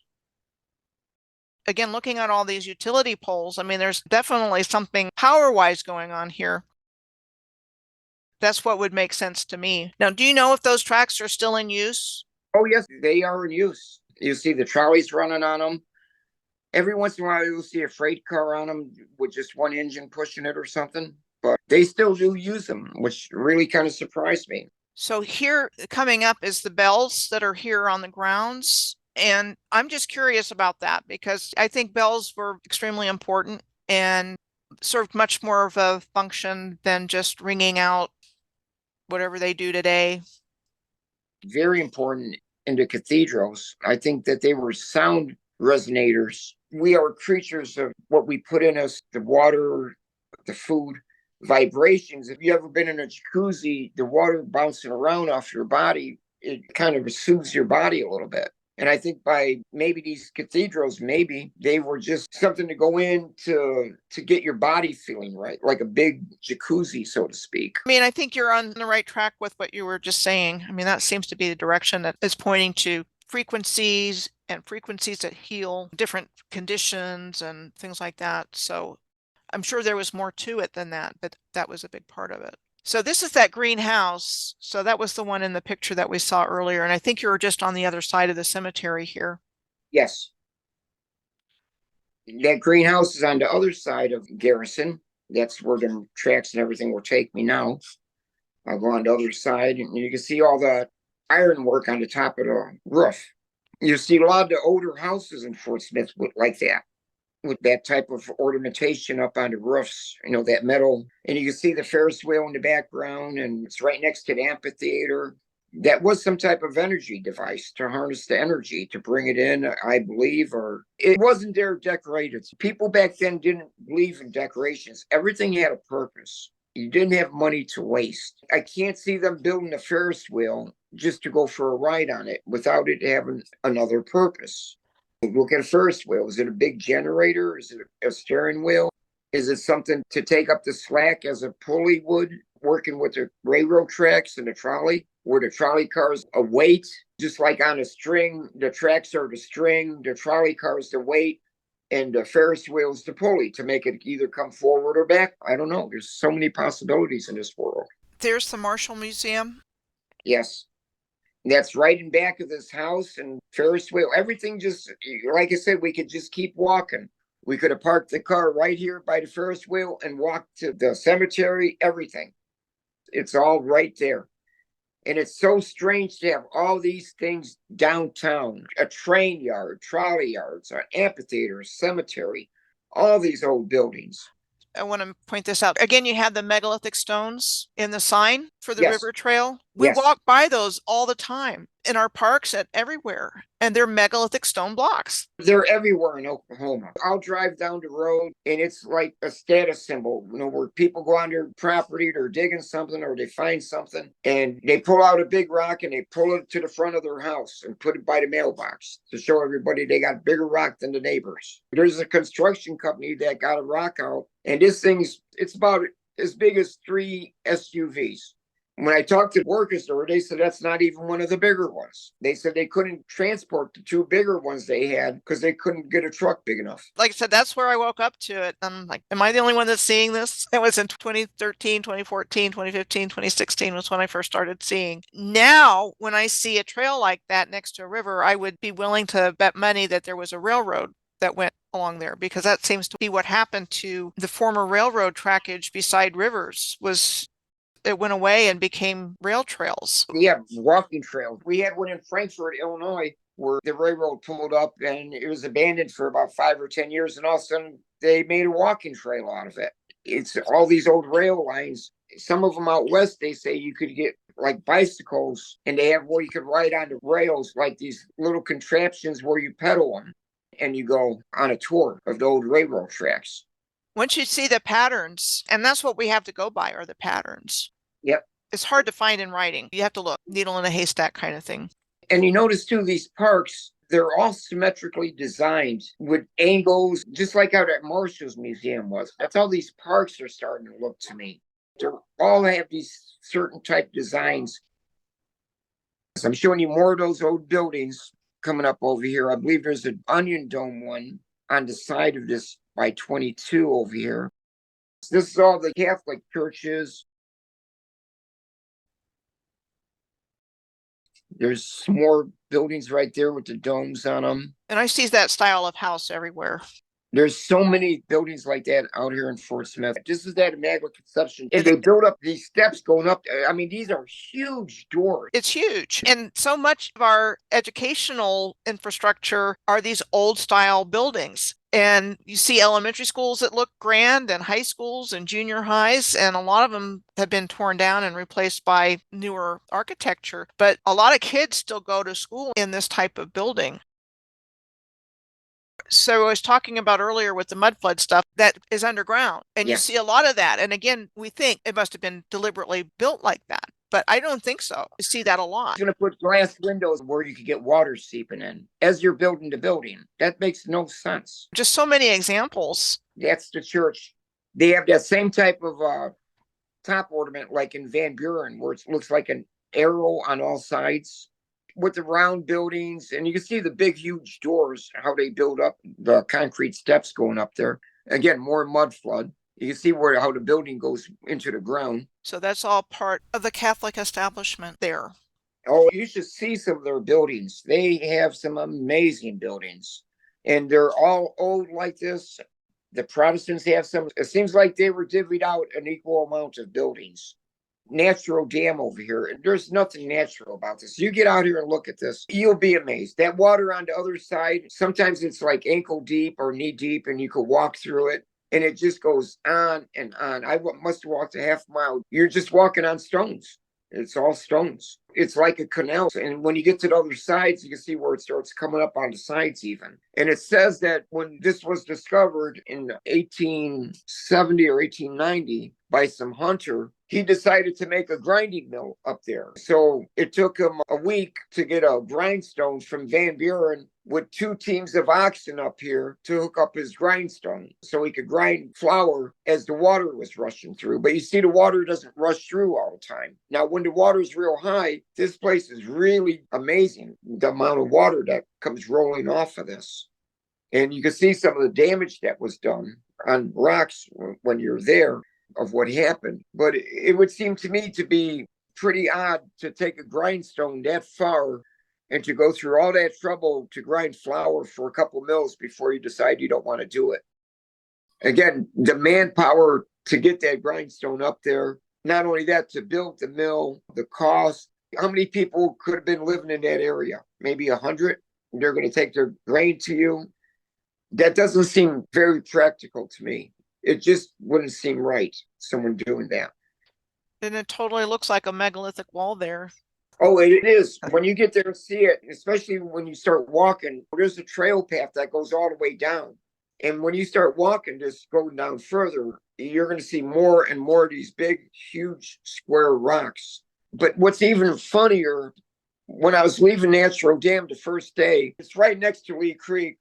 Again, looking at all these utility poles, I mean, there's definitely something power-wise going on here. That's what would make sense to me. Now, do you know if those tracks are still in use? Oh, yes, they are in use. You see the trolleys running on them. Every once in a while, you'll see a freight car on them with just one engine pushing it or something. But they still do use them, which really kind of surprised me. So here coming up is the bells that are here on the grounds. And I'm just curious about that because I think bells were extremely important and served much more of a function than just ringing out whatever they do today. Very important in the cathedrals. I think that they were sound resonators. We are creatures of what we put in us, the water, the food, vibrations. If you ever been in a jacuzzi, the water bouncing around off your body, it kind of soothes your body a little bit. And I think by maybe these cathedrals, maybe they were just something to go in to get your body feeling right, like a big jacuzzi, so to speak. I mean, I think you're on the right track with what you were just saying. I mean, that seems to be the direction that is pointing to frequencies and frequencies that heal different conditions and things like that. So I'm sure there was more to it than that, but that was a big part of it. So this is that greenhouse. So that was the one in the picture that we saw earlier. And I think you were just on the other side of the cemetery here. Yes. That greenhouse is on the other side of Garrison. That's where the tracks and everything will take me now. I'll go on the other side and you can see all the ironwork on the top of the roof. You see a lot of the older houses in Fort Smith with like that, with that type of ornamentation up on the roofs, that metal. And you can see the Ferris wheel in the background, and it's right next to the amphitheater. That was some type of energy device to harness the energy to bring it in, I believe, or it wasn't there decorated. People back then didn't believe in decorations. Everything had a purpose. You didn't have money to waste. I can't see them building a Ferris wheel just to go for a ride on it without it having another purpose. Look at a Ferris wheel. Is it a big generator? Is it a steering wheel? Is it something to take up the slack as a pulley would, working with the railroad tracks and the trolley, where the trolley car's a weight, just like on a string, the tracks are the string, the trolley car's the weight, and the Ferris wheel is the pulley to make it either come forward or back. I don't know. There's so many possibilities in this world. There's the Marshall Museum. Yes. That's right in back of this house, and Ferris wheel, everything just, like I said, we could just keep walking. We could have parked the car right here by the Ferris wheel and walked to the cemetery, everything. It's all right there. And it's so strange to have all these things downtown, a train yard, trolley yards, an amphitheater, a cemetery, all these old buildings. I want to point this out. Again, you have the megalithic stones in the sign for the Yes. river trail. We Yes. walk by those all the time in our parks and everywhere, and they're megalithic stone blocks. They're everywhere in Oklahoma. I'll drive down the road and it's like a status symbol, where people go on their property, they're digging something or they find something and they pull out a big rock and they pull it to the front of their house and put it by the mailbox to show everybody they got bigger rock than the neighbors. There's a construction company that got a rock out, and it's about as big as 3 SUVs. When I talked to the workers there, they said that's not even one of the bigger ones. They said they couldn't transport the 2 bigger ones they had because they couldn't get a truck big enough. Like I said, that's where I woke up to it. I'm like, am I the only one that's seeing this? It was in 2013, 2014, 2015, 2016 was when I first started seeing. Now, when I see a trail like that next to a river, I would be willing to bet money that there was a railroad that went along there, because that seems to be what happened to the former railroad trackage beside rivers. It went away and became rail trails. Yeah, walking trails. We had one in Frankfort, Illinois, where the railroad pulled up and it was abandoned for about 5 or 10 years. And all of a sudden they made a walking trail out of it. It's all these old rail lines. Some of them out west, they say you could get like bicycles, and they have where you could ride on the rails, like these little contraptions where you pedal them and you go on a tour of the old railroad tracks. Once you see the patterns, and that's what we have to go by, are the patterns. Yep. It's hard to find in writing. You have to look, needle in a haystack kind of thing. And you notice too, these parks, they're all symmetrically designed with angles, just like how that Marshall's Museum was. That's how these parks are starting to look to me. They all have these certain type designs. So I'm showing you more of those old buildings coming up over here. I believe there's an Onion Dome one on the side of this by 22 over here. This is all the Catholic churches. There's some more buildings right there with the domes on them. And I see that style of house everywhere. There's so many buildings like that out here in Fort Smith. This is that Immaculate Conception. And they built up these steps going up. I mean, these are huge doors. It's huge. And so much of our educational infrastructure are these old style buildings. And you see elementary schools that look grand, and high schools and junior highs, and a lot of them have been torn down and replaced by newer architecture. But a lot of kids still go to school in this type of building. So I was talking about earlier with the mud flood stuff that is underground, and you see a lot of that. And again, we think it must have been deliberately built like that, but I don't think so. You see that a lot. You're going to put glass windows where you could get water seeping in as you're building the building. That makes no sense. Just so many examples. That's the church. They have that same type of top ornament like in Van Buren, where it looks like an arrow on all sides, with the round buildings, and you can see the big, huge doors, how they build up the concrete steps going up there. Again, more mud flood. You can see how the building goes into the ground. So that's all part of the Catholic establishment there. Oh, you should see some of their buildings. They have some amazing buildings, and they're all old like this. The Protestants have some. It seems like they were divvied out an equal amount of buildings. natural dam over here. There's nothing natural about this. You get out here and look at this, you'll be amazed. That water on the other side, sometimes it's like ankle deep or knee deep, and you could walk through it. And it just goes on and on. I must have walked a half mile. You're just walking on stones. It's all stones. It's like a canal. And when you get to the other sides, you can see where it starts coming up on the sides even. And it says that when this was discovered in 1870 or 1890 by some hunter, he decided to make a grinding mill up there. So it took him a week to get a grindstone from Van Buren with 2 teams of oxen up here to hook up his grindstone so he could grind flour as the water was rushing through. But you see, the water doesn't rush through all the time. Now, when the water's real high, this place is really amazing, the amount of water that comes rolling off of this. And you can see some of the damage that was done on rocks when you're there of what happened. But it would seem to me to be pretty odd to take a grindstone that far and to go through all that trouble to grind flour for a couple mills before you decide you don't want to do it. Again, the manpower to get that grindstone up there, not only that, to build the mill, the cost. How many people could have been living in that area? Maybe 100. They're going to take their grain to you. That doesn't seem very practical to me. It just wouldn't seem right, someone doing that. And it totally looks like a megalithic wall there. Oh, it is. When you get there and see it, especially when you start walking, there's a trail path that goes all the way down. And when you start walking, just going down further, you're going to see more and more of these big, huge square rocks. But what's even funnier, when I was leaving Natural Dam the first day, it's right next to Lee Creek.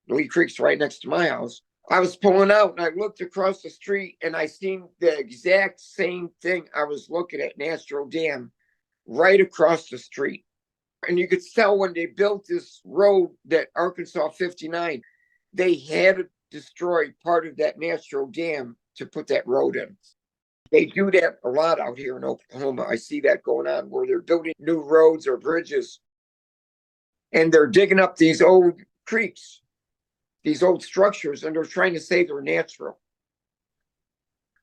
Lee Creek's right next to my house. I was pulling out and I looked across the street and I seen the exact same thing I was looking at Natural Dam right across the street. And you could tell when they built this road, that Arkansas 59, they had to destroy part of that natural dam to put that road in. They do that a lot out here in Oklahoma. I see that going on where they're building new roads or bridges and they're digging up these old creeks, these old structures, and they're trying to say they're natural.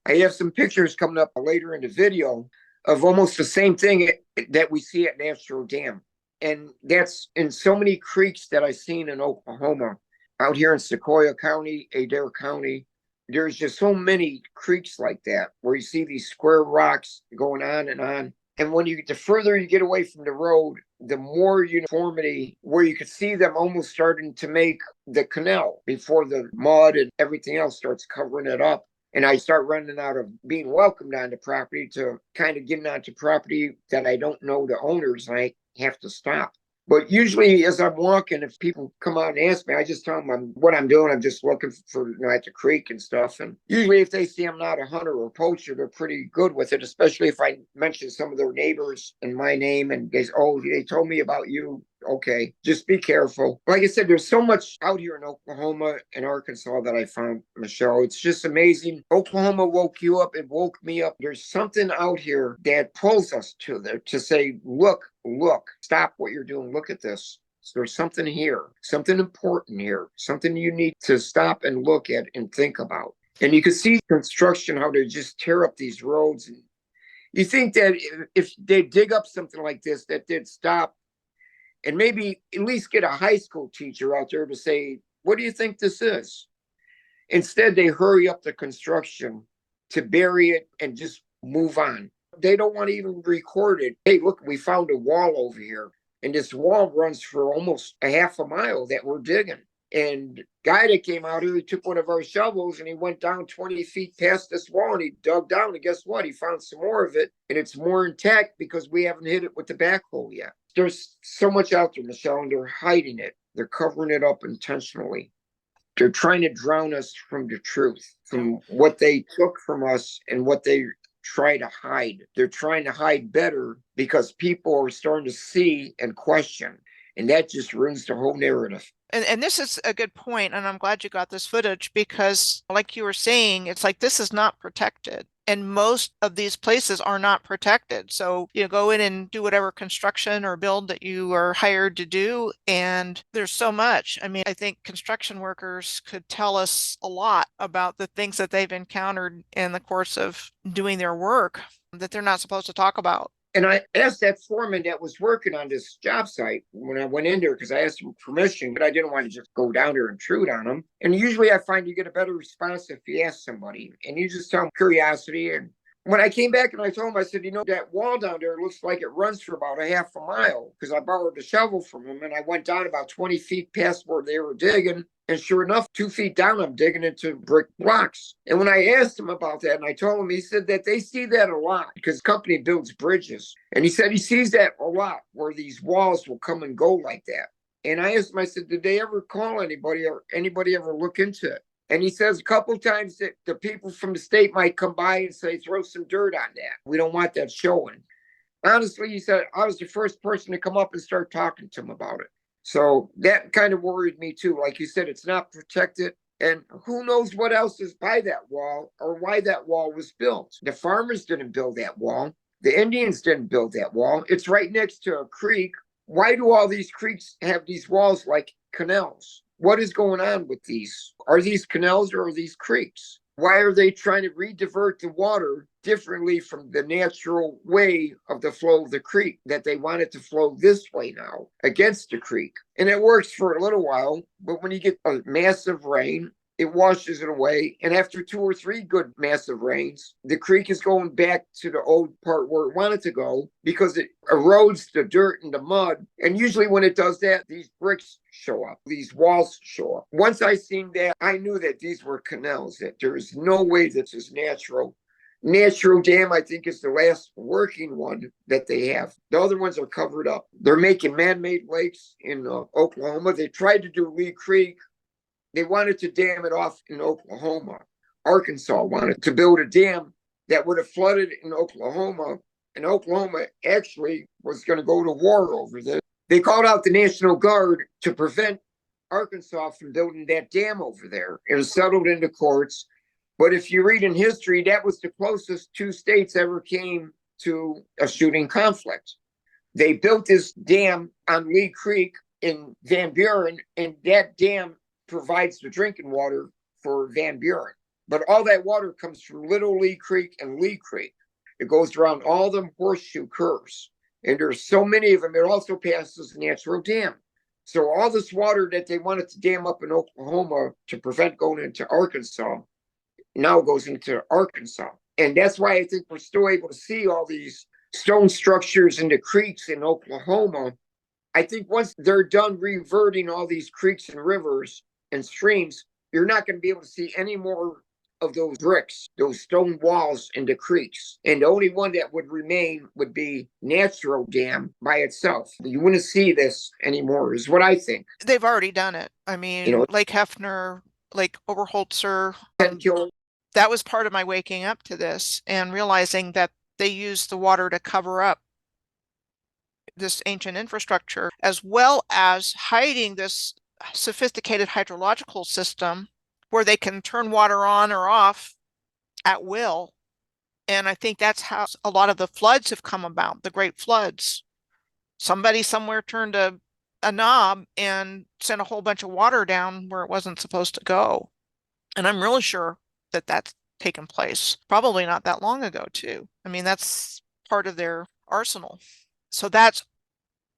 I have some pictures coming up later in the video of almost the same thing that we see at Natural Dam. And that's in so many creeks that I've seen in Oklahoma, out here in Sequoia County, Adair County. There's just so many creeks like that where you see these square rocks going on and on. And when you get the further you get away from the road, the more uniformity, where you could see them almost starting to make the canal before the mud and everything else starts covering it up. And I start running out of being welcomed onto property to kind of getting onto property that I don't know the owners, and I have to stop. But usually as I'm walking, if people come out and ask me, I just tell them what I'm doing. I'm just looking for, at the creek and stuff. And usually if they see I'm not a hunter or poacher, they're pretty good with it, especially if I mention some of their neighbors and my name and they say, oh, they told me about you. Okay, just be careful. Like I said, there's so much out here in Oklahoma and Arkansas that I found, Michelle. It's just amazing. Oklahoma woke you up. It woke me up. There's something out here that pulls us to there to say, look, stop what you're doing. Look at this. There's something here, something important here, something you need to stop and look at and think about. And you can see construction, how they just tear up these roads. And you think that if they dig up something like this, that they'd stop and maybe at least get a high school teacher out there to say, what do you think this is? Instead, they hurry up the construction to bury it and just move on. They don't want to even record it. Hey, look, we found a wall over here. And this wall runs for almost a half a mile that we're digging. And guy that came out here, he took one of our shovels and he went down 20 feet past this wall and he dug down. And guess what? He found some more of it. And it's more intact because we haven't hit it with the backhoe yet. There's so much out there, Michelle, and they're hiding it. They're covering it up intentionally. They're trying to drown us from the truth, from what they took from us and what they try to hide. They're trying to hide better because people are starting to see and question. And that just ruins the whole narrative. And this is a good point, and I'm glad you got this footage because, like you were saying, it's like this is not protected. And most of these places are not protected. So you go in and do whatever construction or build that you are hired to do. And there's so much. I mean, I think construction workers could tell us a lot about the things that they've encountered in the course of doing their work that they're not supposed to talk about. And I asked that foreman that was working on this job site when I went in there, because I asked him permission, but I didn't want to just go down there and intrude on him. And usually I find you get a better response if you ask somebody and you just tell them curiosity. And when I came back and I told him, I said, that wall down there looks like it runs for about a half a mile, because I borrowed a shovel from him and I went down about 20 feet past where they were digging. And sure enough, 2 feet down, I'm digging into brick blocks. And when I asked him about that, and I told him, he said that they see that a lot because the company builds bridges. And he said he sees that a lot where these walls will come and go like that. And I asked him, I said, did they ever call anybody or anybody ever look into it? And he says a couple of times that the people from the state might come by and say, throw some dirt on that. We don't want that showing. Honestly, he said, I was the first person to come up and start talking to him about it. So that kind of worried me too. Like you said, it's not protected. And who knows what else is by that wall or why that wall was built. The farmers didn't build that wall. The Indians didn't build that wall. It's right next to a creek. Why do all these creeks have these walls like canals? What is going on with these? Are these canals or are these creeks? Why are they trying to re-divert the water differently from the natural way of the flow of the creek, that they want it to flow this way now against the creek? And it works for a little while, but when you get a massive rain, it washes it away. And after 2 or 3 good massive rains, the creek is going back to the old part where it wanted to go because it erodes the dirt and the mud. And usually when it does that, these bricks show up, these walls show up. Once I seen that, I knew that these were canals, that there is no way this is natural. Natural dam, I think, is the last working one that they have. The other ones are covered up. They're making man-made lakes in Oklahoma. They tried to do Lee Creek. They wanted to dam it off in Oklahoma. Arkansas wanted to build a dam that would have flooded in Oklahoma. And Oklahoma actually was going to go to war over this. They called out the National Guard to prevent Arkansas from building that dam over there. It was settled into courts. But if you read in history, that was the closest 2 states ever came to a shooting conflict. They built this dam on Lee Creek in Van Buren, and that dam provides the drinking water for Van Buren. But all that water comes from Little Lee Creek and Lee Creek. It goes around all them horseshoe curves. And there's so many of them, it also passes a natural dam. So all this water that they wanted to dam up in Oklahoma to prevent going into Arkansas now goes into Arkansas. And that's why I think we're still able to see all these stone structures in the creeks in Oklahoma. I think once they're done reverting all these creeks and rivers and streams, you're not going to be able to see any more of those bricks, those stone walls in the creeks. And the only one that would remain would be natural dam by itself. You wouldn't see this anymore, is what I think. They've already done it. I mean, Lake Hefner, Lake Oberholzer, that was part of my waking up to this and realizing that they used the water to cover up this ancient infrastructure, as well as hiding this sophisticated hydrological system where they can turn water on or off at will. And I think that's how a lot of the floods have come about, the great floods. Somebody somewhere turned a knob and sent a whole bunch of water down where it wasn't supposed to go. And I'm really sure that that's taken place, probably not that long ago, too. I mean, that's part of their arsenal. So that's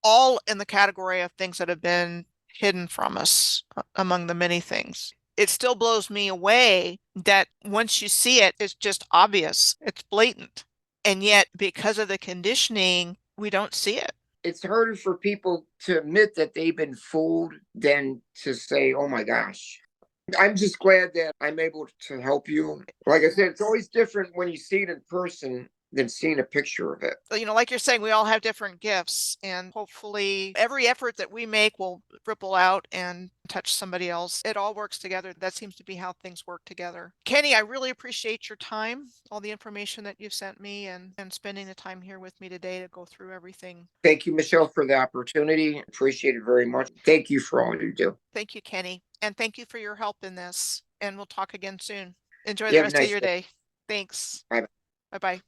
all in the category of things that have been hidden from us among the many things. It still blows me away that once you see it, it's just obvious. It's blatant. And yet, because of the conditioning, we don't see it. It's harder for people to admit that they've been fooled than to say, oh my gosh. I'm just glad that I'm able to help you. Like I said, it's always different when you see it in person than seeing a picture of it. Like you're saying, we all have different gifts, and hopefully every effort that we make will ripple out and touch somebody else. It all works together. That seems to be how things work together. Kenny, I really appreciate your time, all the information that you've sent me, and spending the time here with me today to go through everything. Thank you, Michelle, for the opportunity. Appreciate it very much. Thank you for all you do. Thank you, Kenny. And thank you for your help in this. And we'll talk again soon. Enjoy the rest of your day. Thanks. Bye. Bye-bye.